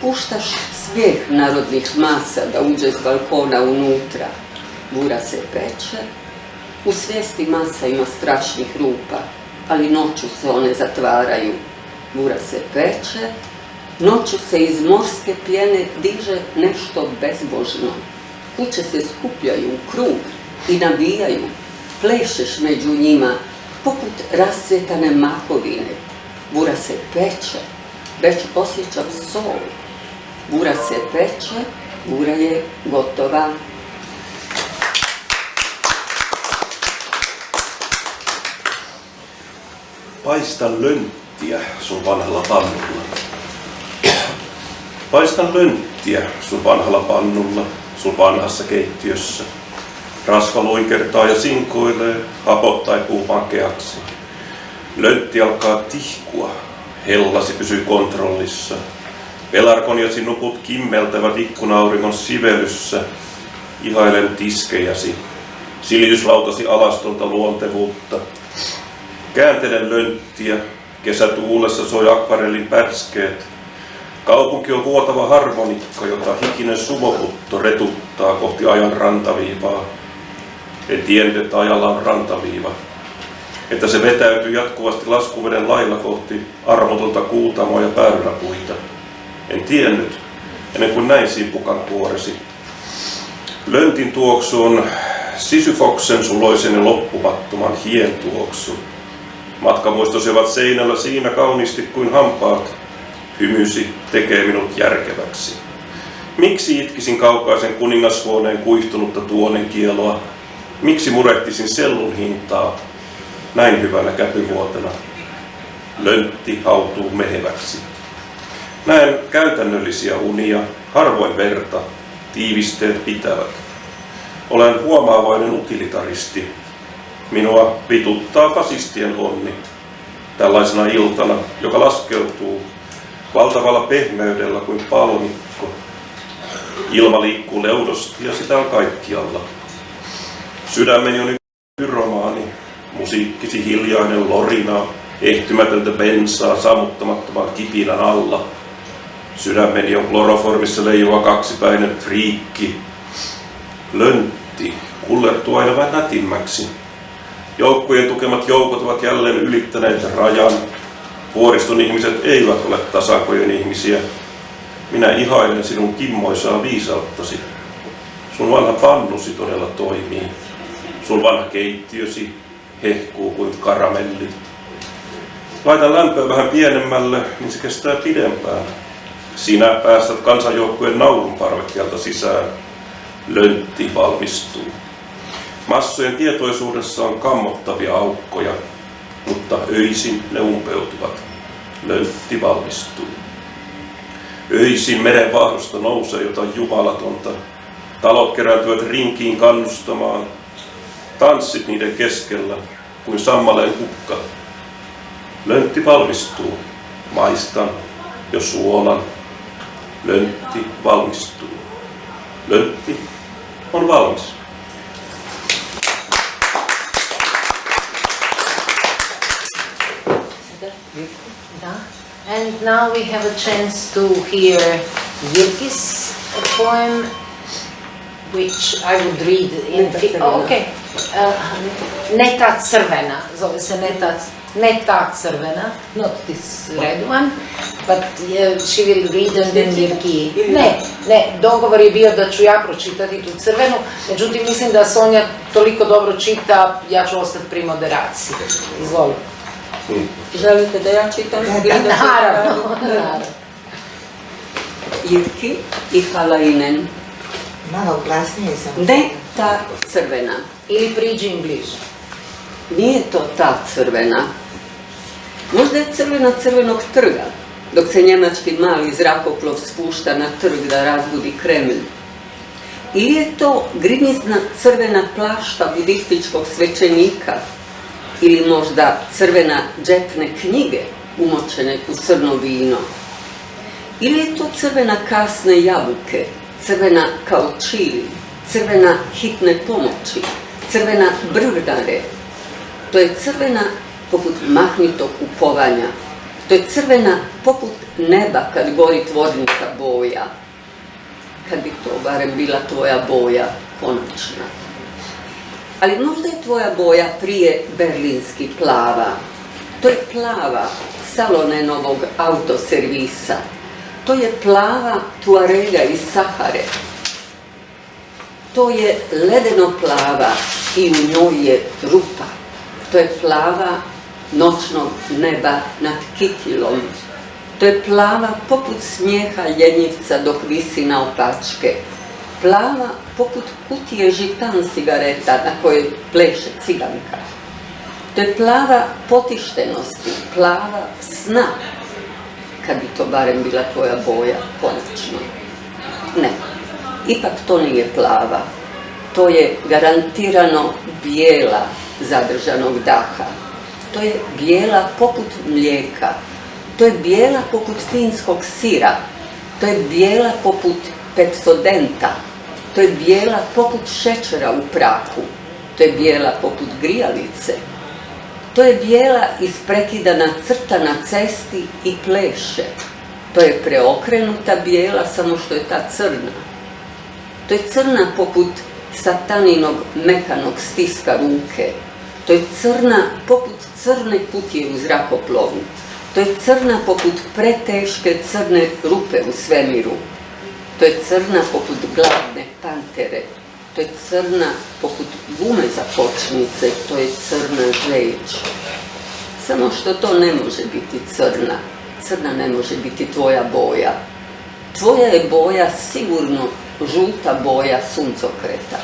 Puštaš smijeh narodnih masa da uđe s balkona unutra. Bura se peče. U svijesti masa ima strašnih rupa, ali noću se one zatvaraju. Bura se peče, noću se iz morske pjene diže nešto bezbožno. Kuće se skupljaju u krug i navijaju, plešeš među njima, poput rascvjetane makovine. Bura se peče, već osjećam sol. Bura se peče, bura je gotova. Paistan lönttiä sun vanhalla pannulla. Paistan lönttiä sun vanhalla pannulla, sun vanhassa keittiössä. Rasva loikertaa ja sinkoilee, hapot taipuu makeaksi. Löntti alkaa tihkua, hellasi pysyy kontrollissa. Pelarkonjasi nuput kimmeltävät ikkunauringon sivelyssä. Ihailen tiskejäsi, silityslautasi alastonta luontevuutta. Kääntelen lönttiä, kesätuulessa soi akvarellin pärskeet. Kaupunki on vuotava harmonikka, jota hikinen sumoputto retuttaa kohti ajan rantaviivaa. En tiennyt, että ajalla on rantaviiva. Että se vetäytyy jatkuvasti laskuveden lailla kohti armotonta kuutamoa ja päärynäpuita. En tiennyt, ennen kuin näin simpukan kuoresi. Löntin tuoksu on Sisyfoksen suloisen ja loppumattoman hien tuoksu. Matkamuistosi ovat seinällä siinä kauniisti kuin hampaat. Hymysi tekee minut järkeväksi. Miksi itkisin kaukaisen kuningashuoneen kuihtunutta tuonen kieloa? Miksi murehtisin sellun hintaa näin hyvänä käpyvuotena? Löntti hautuu meheväksi. Näen käytännöllisiä unia, harvoin verta, tiivisteet pitävät. Olen huomaavainen utilitaristi. Minua vituttaa fasistien onni. Tällaisena iltana, joka laskeutuu valtavalla pehmeydellä kuin palmikko. Ilma liikkuu leudosti ja sitä on kaikkialla. Sydämeni on pyromaani, musiikkisi hiljainen lorina, ehtymätöntä bensaa sammuttamattoman kipinän alla. Sydämeni on kloroformissa leijuva kaksipäinen friikki. Löntti kullertuu aina vain nätimmäksi. Joukkojen tukemat joukot ovat jälleen ylittäneet rajan. Vuoriston ihmiset eivät ole tasakojen ihmisiä. Minä ihailen sinun kimmoisaa viisauttasi. Sun vanha pannusi todella toimii. Sun vanha keittiösi hehkuu kuin karamelli. Laita lämpöä vähän pienemmälle, niin se kestää pidempään. Sinä päästät kansanjoukkueen naurun parvekkeelta sisään. Löntti valmistuu. Massojen tietoisuudessa on kammottavia aukkoja, mutta öisin ne umpeutuvat. Löntti valmistuu. Öisin merenvaahdosta nousee jotain jumalatonta. Talot kerääntyvät rinkiin kannustamaan. Tanssit niiden keskellä kuin sammaleen kukka. Löntti valmistuu. Maistan jo suolan. Löntti valmistuu. Löntti on valmis. And now we have a chance to hear Jyrki's poem, which I would read in okay. Neta crvena, zove se Neta crvena, not this red one, but she will read and then Jyrki. Ne, dogovor je bio da ću ja pročitati tu crvenu, međutim mislim da Sonja toliko dobro čita, ja ću ostati pri moderaciji. Izvoli. Želite da ja čitam? Naravno. Jyrki Ihalainen. Malo glasnije sam. Ne ta crvena. Ili priđi im bliže. Nije to ta crvena. Možda je crvena crvenog trga, dok se njemački mali zrakoplov spušta na trg da razbudi Kremlj. Ili je to grimizna crvena plašta budističkog svećenika, ili možda crvena džepne knjige umočene u crno vino. Ili je to crvena kasne jabuke, crvena kao čili, crvena hitne pomoći, crvena brvnare. To je crvena poput mahnitog upovanja. To je crvena poput neba kad gori tvornica boja. Kad bi to barem bila tvoja boja konačna. Ali možda je tvoja boja prije berlinski plava. To je plava Salonenovog autoservisa. To je plava Tuarega iz Sahare. To je ledeno plava i u njoj je rupa. To je plava noćnog neba nad Kitilom. To je plava poput smijeha ljenjivca dok visi na opačke. Plava poput kutije žitan cigareta na kojoj pleše ciganka. To je plava potištenosti, plava sna. Kad bi to barem bila tvoja boja, konačno. Ne, ipak to nije plava. To je garantirano bijela zadržanog daha. To je bijela poput mlijeka. To je bijela poput finskog sira. To je bijela poput pepsodenta. To je bijela poput šećera u prahu. To je bijela poput grijalice. To je bijela isprekidana crta na cesti i pleše. To je preokrenuta bijela, samo što je ta crna. To je crna poput sataninog mekanog stiska ruke. To je crna poput crne kutije u zrakoplovu. To je crna poput preteške crne rupe u svemiru. To je crna poput gladne pantere. To je crna poput gume za kočnice. To je crna žeđ. Samo što to ne može biti crna. Crna ne može biti tvoja boja. Tvoja je boja sigurno žuta boja suncokreta.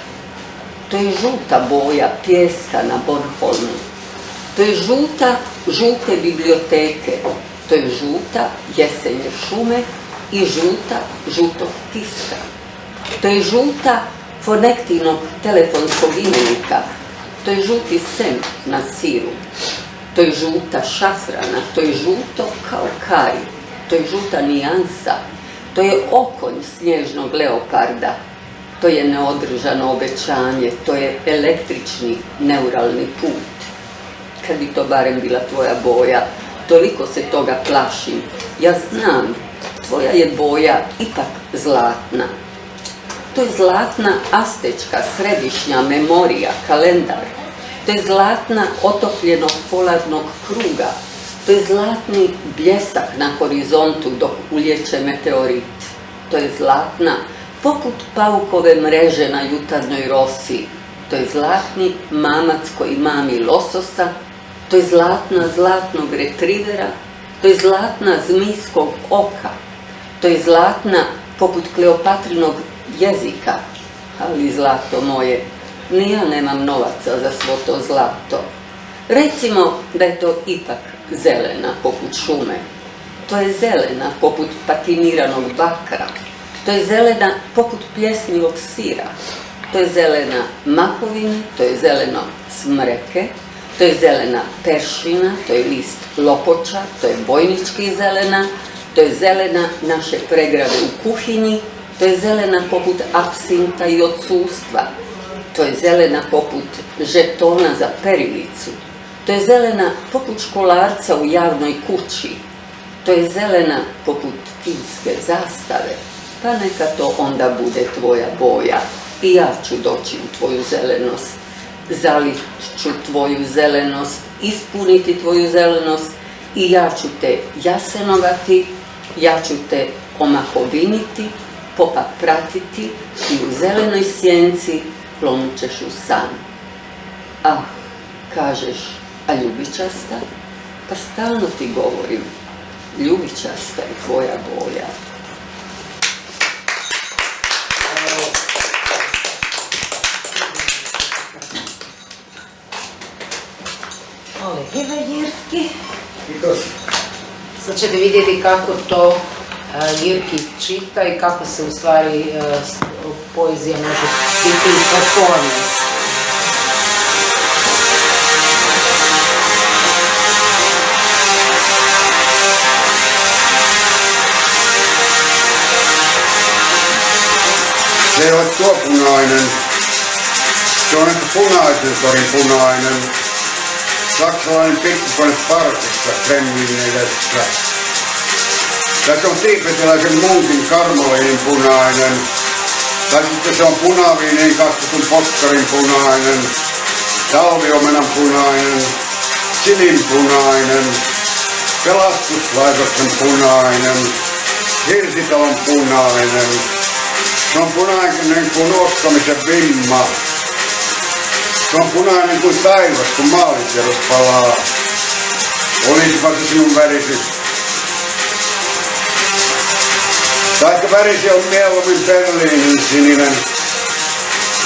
To je žuta boja pijeska na Bornholmu. To je žute biblioteke. To je žuta jesenje šume i žutog tiska. To je žuta fonektivnog telefonskog imenika. To je žuti sen na siru. To je žuta šafrana. To je žuto kao kari. To je žuta nijansa. To je okonj snježnog leoparda. To je neodržano obećanje. To je električni neuralni put. Kad bi to barem bila tvoja boja, toliko se toga plašim. Ja znam, tvoja je boja ipak zlatna. To je zlatna astečka središnja memorija, kalendar. To je zlatna otopljenog polarnog kruga. To je zlatni bljesak na horizontu dok ulječe meteorit. To je zlatna poput paukove mreže na jutarnjoj rosi. To je zlatni mamac koji mami lososa. To je zlatna zlatnog retrivera. To je zlatna zmijskog oka. To je zlatna poput Kleopatrinog jezika. Ali zlato moje, ni ja nemam novaca za svo to zlato. Recimo da je to ipak zelena poput šume. To je zelena poput patiniranog bakra. To je zelena poput pljesnivog sira. To je zelena makovine, to je zeleno smreke, to je zelena peršina, to je list lopoča, to je bojnički zelena, to je zelena naše pregrade u kuhinji, to je zelena poput apsinta i odsustva, to je zelena poput žetona za perilicu, to je zelena poput školarca u javnoj kući, to je zelena poput finske zastave, pa neka to onda bude tvoja boja i ja ću doći u tvoju zelenost, zalit ću tvoju zelenost, ispuniti tvoju zelenost i ja ću te jasenovati, ja ću te omahoviniti, popa pratiti i u zelenoj sjenci klonut ćeš u san. Ah, kažeš, a ljubičasta? Pa stalno ti govorim, ljubičasta je tvoja boja. Ole hyvä, Jyrki. Kiitos. Sad ćete vidjeti kako to Jyrki čita i kako se u stvari poezija može biti i performance. Se ei ole tuo punainen. Se on että punaisuustorin punainen. Saksalainen pikkukone parkissa Kremlin edessä. Tässä on tiibetiläisen munkin karmoliinin punainen. Tai sitten se on punaviiniin kastetun poskarin punainen. Talviomenan punainen. Sininpunainen. Pelastuslaitoksen punainen. Hirsitalon punainen. Se on punainen kuin nuottamisen vimma. Se on punainen kuin taivas, kun maalikerros palaa. Olisipa se sinun värisi. Taikka värisi on mieluummin Berliinin sininen.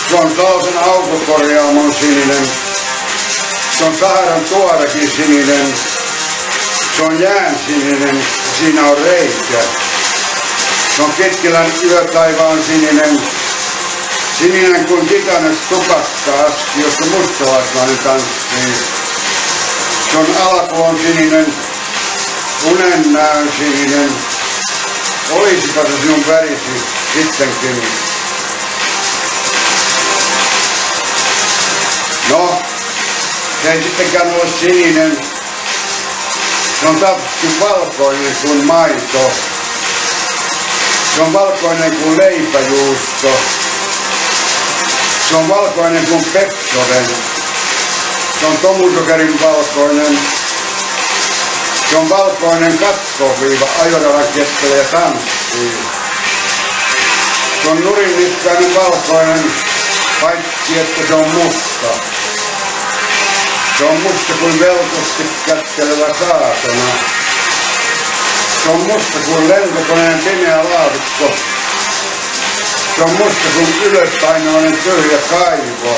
Se on Salsen autokorjaamon sininen. Se on Saharan tuorekin sininen. Se on jään sininen ja siinä on reikä. Se on Kittilän yötaivaan sininen. Sininen kuin titanes tupakka-aski, jossa mustalaisnainen tanssii. Se on alakuon sininen, unen näön sininen. Olisipa se sinun värisi sittenkin. No, se ei sittenkään ole sininen. Se on tappi valkoinen kuin maito. Se on valkoinen kuin leipäjuusto. Se on valkoinen kuin pepsoden. Se on tomusokerin valkoinen. Se on valkoinen katkoviiva ajoradan keskellä ja tanssii. Se on nurinniskainen valkoinen, paitsi että se on musta. Se on musta kuin velkosti kättelevä saatana. Se on musta kuin lentokoneen pimeä laatikko. Se on musta kuin ylöspainoinen tyhjä kaivo.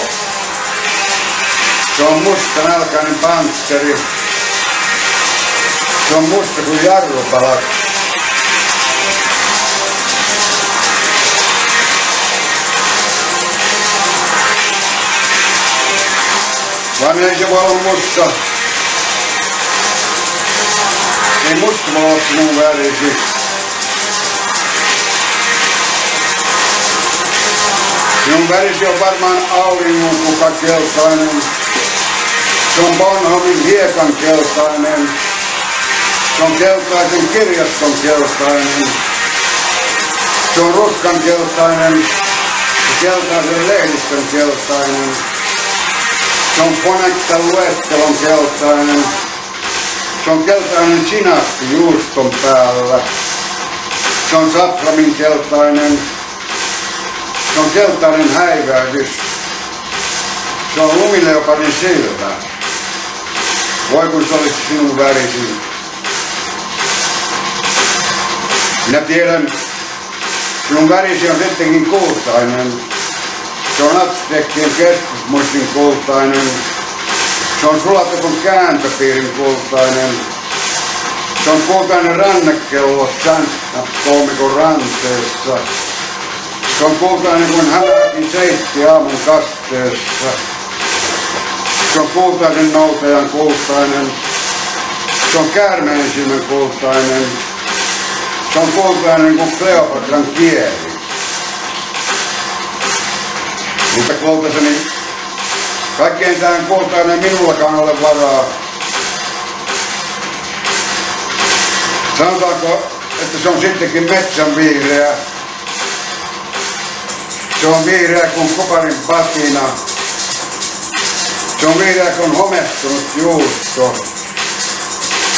Se on musta nälkäinen pansseri. Se on musta kuin jarrupalat. Vaan ei se voi olla musta. Ei musta voi olla sinun värisi. Sinun värisi on varmaan auringon kuka keltainen. Se on Bonhomin hiekan keltainen. Se on keltaisen kirjaston keltainen. Se on ruskan keltainen ja keltaisen lehdistön keltainen. Se on Ponektan luettelon keltainen. Se on keltainen sinappi juuston päällä. Se on saframin keltainen. Se on keltainen häivähdys. Se on lumileopardin silmä. Voi kun se olisi sinun värisi. Minä tiedän, sinun värisi on sittenkin kultainen. Se Se on abstraktien keskusmuistin kultainen. Se on sulatetun kääntöpiirin kultainen. Se on kultainen rannekello koomikon ranteessa. Se on kultainen kuin hämäräkin seitti aamun kasteessa. Se on kultaisen noutajan kultainen. Se on käärmeen silmän kultainen. Se on kultainen kuin Kleopatran kieli. Mutta kultaiseni, kaikkein tähän kultainen minullakaan ole varaa. Sanotaanko, että se on sittenkin metsän vihreä. Se on vihreä kuin koparin patina. Se on vihreä kuin homehtunut juusto.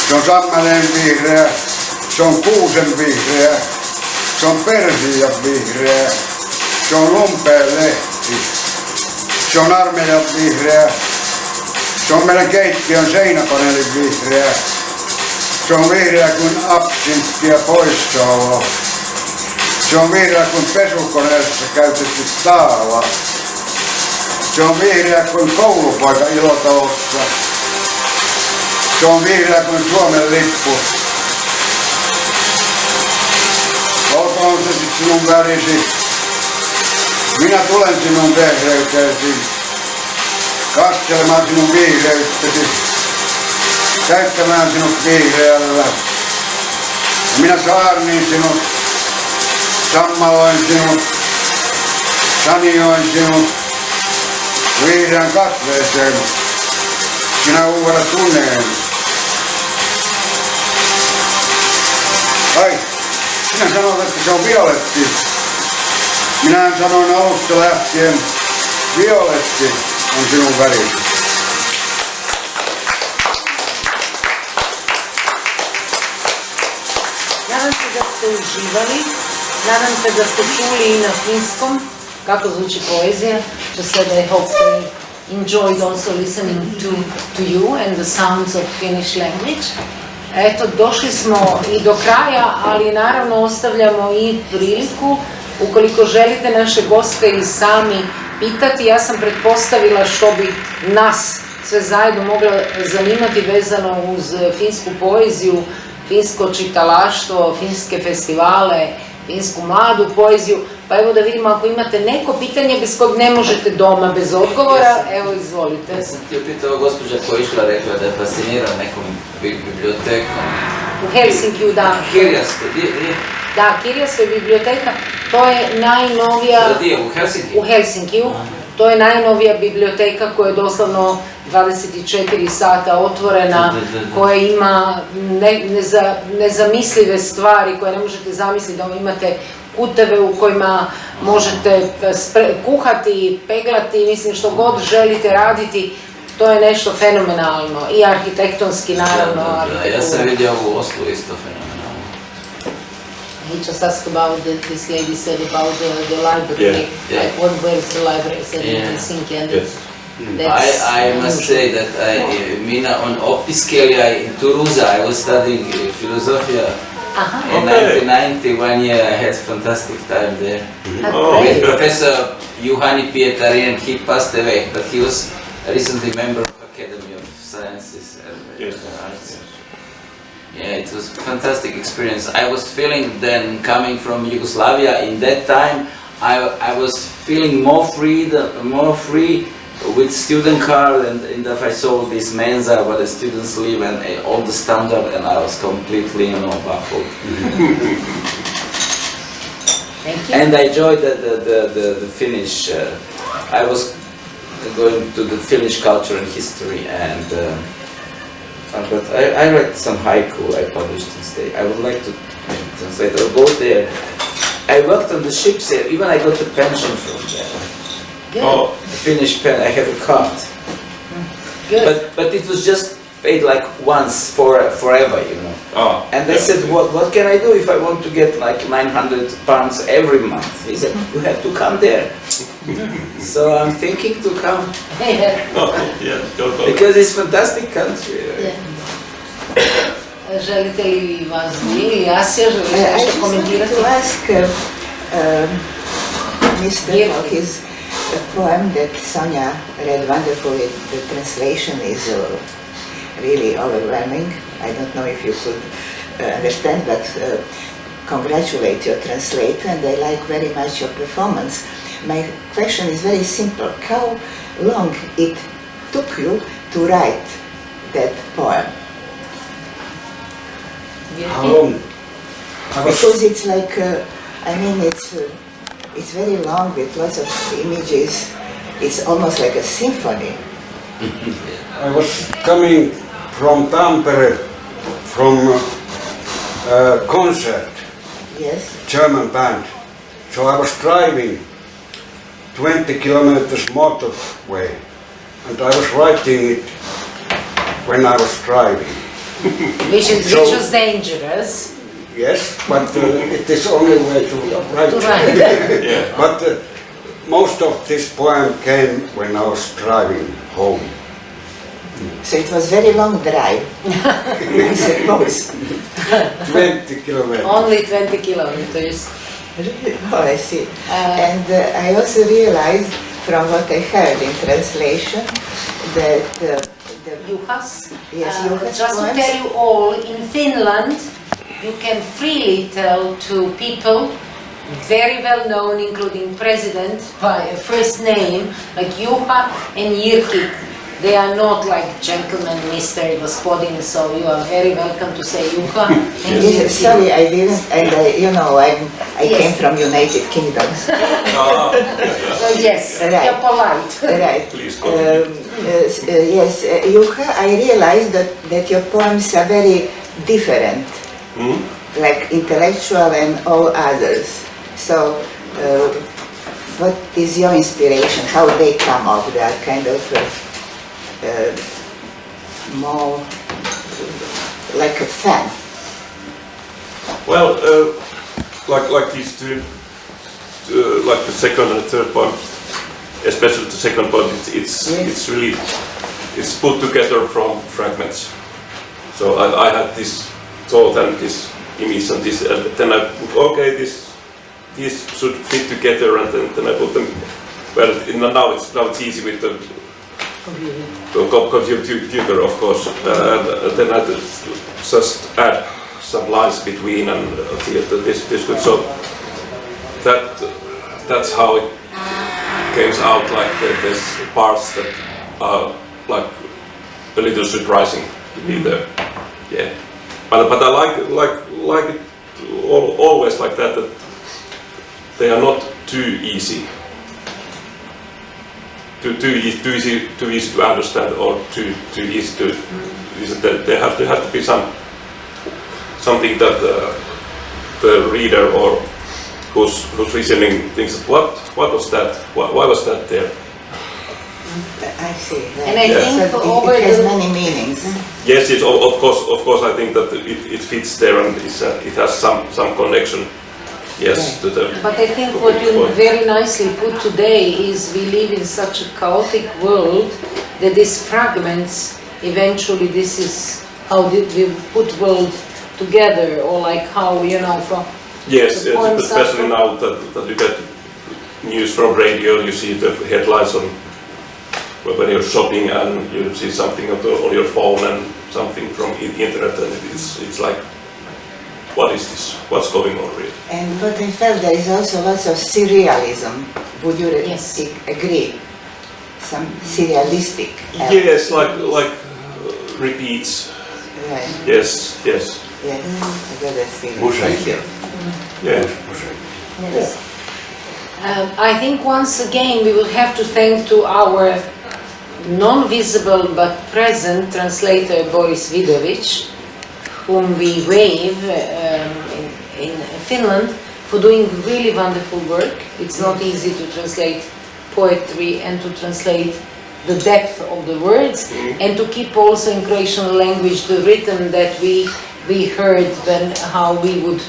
Se on sammaleen vihreä. Se on kuusen vihreä. Se on persian vihreä. Se on umpeen lehti. Se on armeijan vihreä. Se on meidän keittiön seinäpaneelin vihreä. Se on vihreä kuin absintti ja poissaolo. Se on vihreä kuin pesukoneessa käytetty taala. Se on vihreä kuin koulupoika ilotalossa. Se on vihreä kuin Suomen lippu. Olkoon se sit sinun värisi. Minä tulen sinun vehreyteesi. Kastelemaan sinun vihreyttäsi. Täyttämään sinut vihreällä. Ja minä saarnin sinut. Sammaloin sinut. Sanioin sinut. Vihreän katveeseen. Sinä uudet uneen. Ai, sinä sanot, että se on violetti. Minä sanoin alusta lähtien, violetti on sinun värisi. Nadam se da ste uživali, nadam se da ste čuli i na finskom kako zvuči poezija. Just said I hope they enjoyed also listening to you and the sounds of Finnish language. Eto, došli smo i do kraja, ali naravno ostavljamo i priliku, ukoliko želite naše goste i sami pitati. Ja sam pretpostavila što bi nas sve zajedno moglo zanimati vezano uz finsku poeziju, finsko čitalaštvo, finske festivale, finsku mladu poeziju. Pa evo da vidimo ako imate neko pitanje bez kojeg ne možete doma bez odgovora, evo izvolite. Ja sam ti upitao gospođa koja je išla, rekla da je fascinirana nekom bibliotekom. U Helsinkiju, da. Kirjasto, gdje? Da, Kirjasto je biblioteka, to je najnovija... Da, gdje? U Helsinkiju? U Helsinkiju. To je najnovija biblioteka koja je doslovno 24 sata otvorena, koja ima nezamislive stvari koje ne možete zamisliti, da imate kuteve u kojima možete kuhati, peglati, mislim što god želite raditi. To je nešto fenomenalno i arhitektonski naravno. Da, ja sam vidio u Oslu isto fenomenalno. He just asked about this lady said about the library. Yeah. Where's the library? Said in Helsinki, and I must say that Mina on opiskeli in Toulouse, I was studying philosophy. In 1990, 1 year I had fantastic time there. With Professor Juhani Pietarian. He passed away, but he was recently member of Academy of Sciences and Arts. Yeah, it was a fantastic experience. I was feeling then, coming from Yugoslavia in that time, I was feeling more free with student card, and if I saw this mensa where the students live and all the standard, and I was completely, baffled. Thank you. And I enjoyed the Finnish. I was going to the Finnish culture and history, and but I read some haiku I published instead. I would like to translate or go there. I worked on the ships there. Even I got a pension from there. Good. Oh, the Finnish pen. I have a card. Good. But it was just paid like once forever, Oh, And I said, what can I do if I want to get like £900 every month? He said, you have to come there. So I'm thinking to come. Go. Because it's a fantastic country. Right? Želite li vas ili Asja, želite nešto komentirati? to ask Mr. for his poem that Sonja read wonderfully. The translation is really overwhelming. I don't know if you could understand, but congratulate your translator, and I like very much your performance. My question is very simple. How long it took you to write that poem? How long? Because it's like, I mean, it's very long with lots of images. It's almost like a symphony. I was coming from Tampere from a concert, Yes. German band. So I was driving 20 kilometers motorway, and I was writing it when I was driving. Which So- was dangerous. Yes, but it is only way to write. To write. Yeah. But most of this poem came when I was driving home. So it was very long drive, I suppose. 20 kilometers. Only 20 kilometers. Oh, I see. And I also realized from what I heard in translation that the Juha's. Yes, Juha's just to poems. tell you all, in Finland, you can freely tell to people very well known, including president, by a first name, like Juha and Jyrki. They are not like gentleman, Mr. Gospodin, so you are very welcome to say Juha and Jyrki. Sorry, I didn't, and I Yes. came from United Kingdom. So yes, Right. you're polite. Right. Please continue. Yes, Juha, I realized that your poems are very different, like intellectual and all others. So, what is your inspiration? How they come up? They are kind of more like a fan. Well, like these two, like the second and third point, especially the second point, it's really put together from fragments. So I had this thought and this image and this, and then I put, okay, these should fit together, and then I put them. Well, now it's easy with the computer, of course, and then I just add some lines between, and this good. So that's how it comes out. Like there's parts that are like a little surprising to be there. Yeah, but I like it always like that. That they are not too easy. Too easy to understand, or too easy to. There has to be something that the reader or who's listening thinks, what was that? Why was that there? I see. Right. And I think so it has many meanings. Yes, of course. I think that it fits there, and it has some connection. Yes, to the. But I think what you very nicely put today is we live in such a chaotic world that these fragments, eventually this is how we put world together, or like how, from... Yes, especially now that you get news from radio, you see the headlines on when you're shopping, and you see something on your phone and something from internet, and it's like, what is this? What's going on really? And what I felt, there is also lots of surrealism. Would you agree? Some surrealistic. Yes, like repeats. Right. Yes. Yes. I got that feeling. Mosaic. Yeah. Yes. I think once again we will have to thank to our non-visible but present translator Boris Vidović, whom we wave in Finland, for doing really wonderful work. It's not easy to translate poetry and to translate the depth of the words, and to keep also in Croatian language the rhythm that we heard how we would,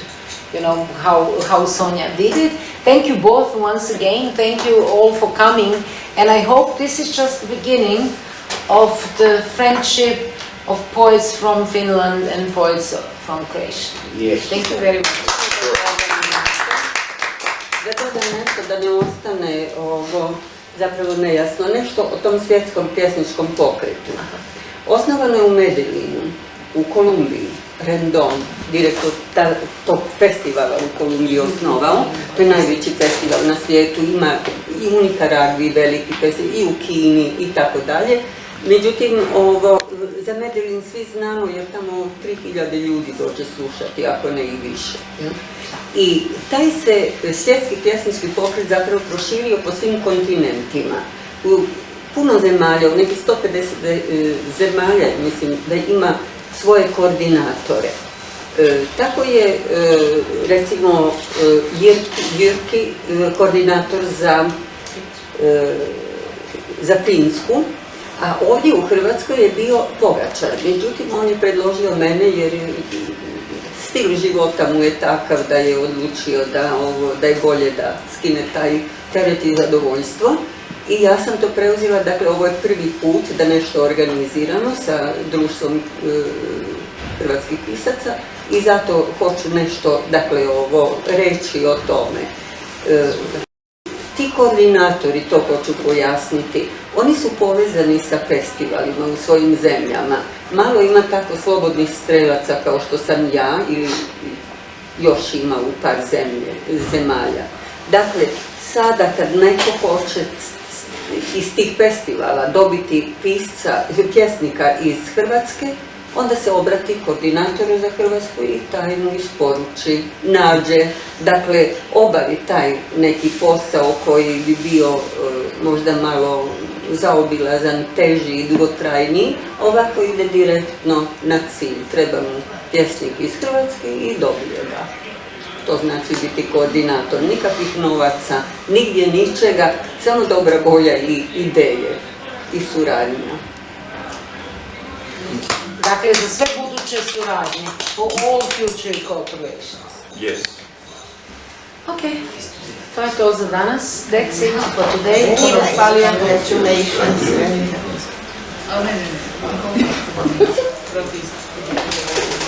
how Sonja did it. Thank you both once again. Thank you all for coming, and I hope this is just the beginning of the friendship of poets from Finland and poets from Croatia. Yes. Thank you very much. Zato da nešto da ne ostane ovo zapravo nejasno, nešto o tom svjetskom pjesničkom pokretu. Osnovano je u Medellinu, u Kolumbiji, Rendon, direktor tog festivala u Kolumbiji osnovao. To je najveći festival na svijetu, ima i u Nikaragvi veliki festival, i u Kini i tako dalje. Međutim, za Medellin svi znamo jer tamo 3000 ljudi dođe slušati, ako ne i više. I taj se svjetski pjesnički pokret zapravo proširio po svim kontinentima. U puno zemalja, u nekih 150 zemalja, mislim da ima svoje koordinatore. Tako je, recimo, Jyrki, koordinator za Finsku, a ovdje u Hrvatskoj je bio Pogačar. Međutim, on je predložio mene jer stil života mu je takav da je odlučio da je bolje da skine taj teret i zadovoljstvo. I ja sam to preuzela, dakle ovo je prvi put da nešto organiziramo sa društvom hrvatskih pisaca i zato hoću nešto, dakle reći o tome. Ti koordinatori, to hoću pojasniti, oni su povezani sa festivalima u svojim zemljama. Malo ima tako slobodnih strelaca kao što sam ja ili još ima u par zemalja. Dakle, sada kad neko hoće iz tih festivala dobiti pjesnika iz Hrvatske, onda se obrati koordinatoru za Hrvatsku i taj mu isporuči, nađe, dakle obavi taj neki posao koji bi bio možda malo zaobilazan, teži i dugotrajniji, ovako ide direktno na cilj. Treba mu pjesnik iz Hrvatske i dobije ga. To znači biti koordinator, nikakvih novaca, nigdje ničega, samo dobra volja i ideje i suradnja. Dakle, za sve buduće suradnje, for all future cooperations. Yes. Ok, to je to za danas. That's it for today. Congratulations.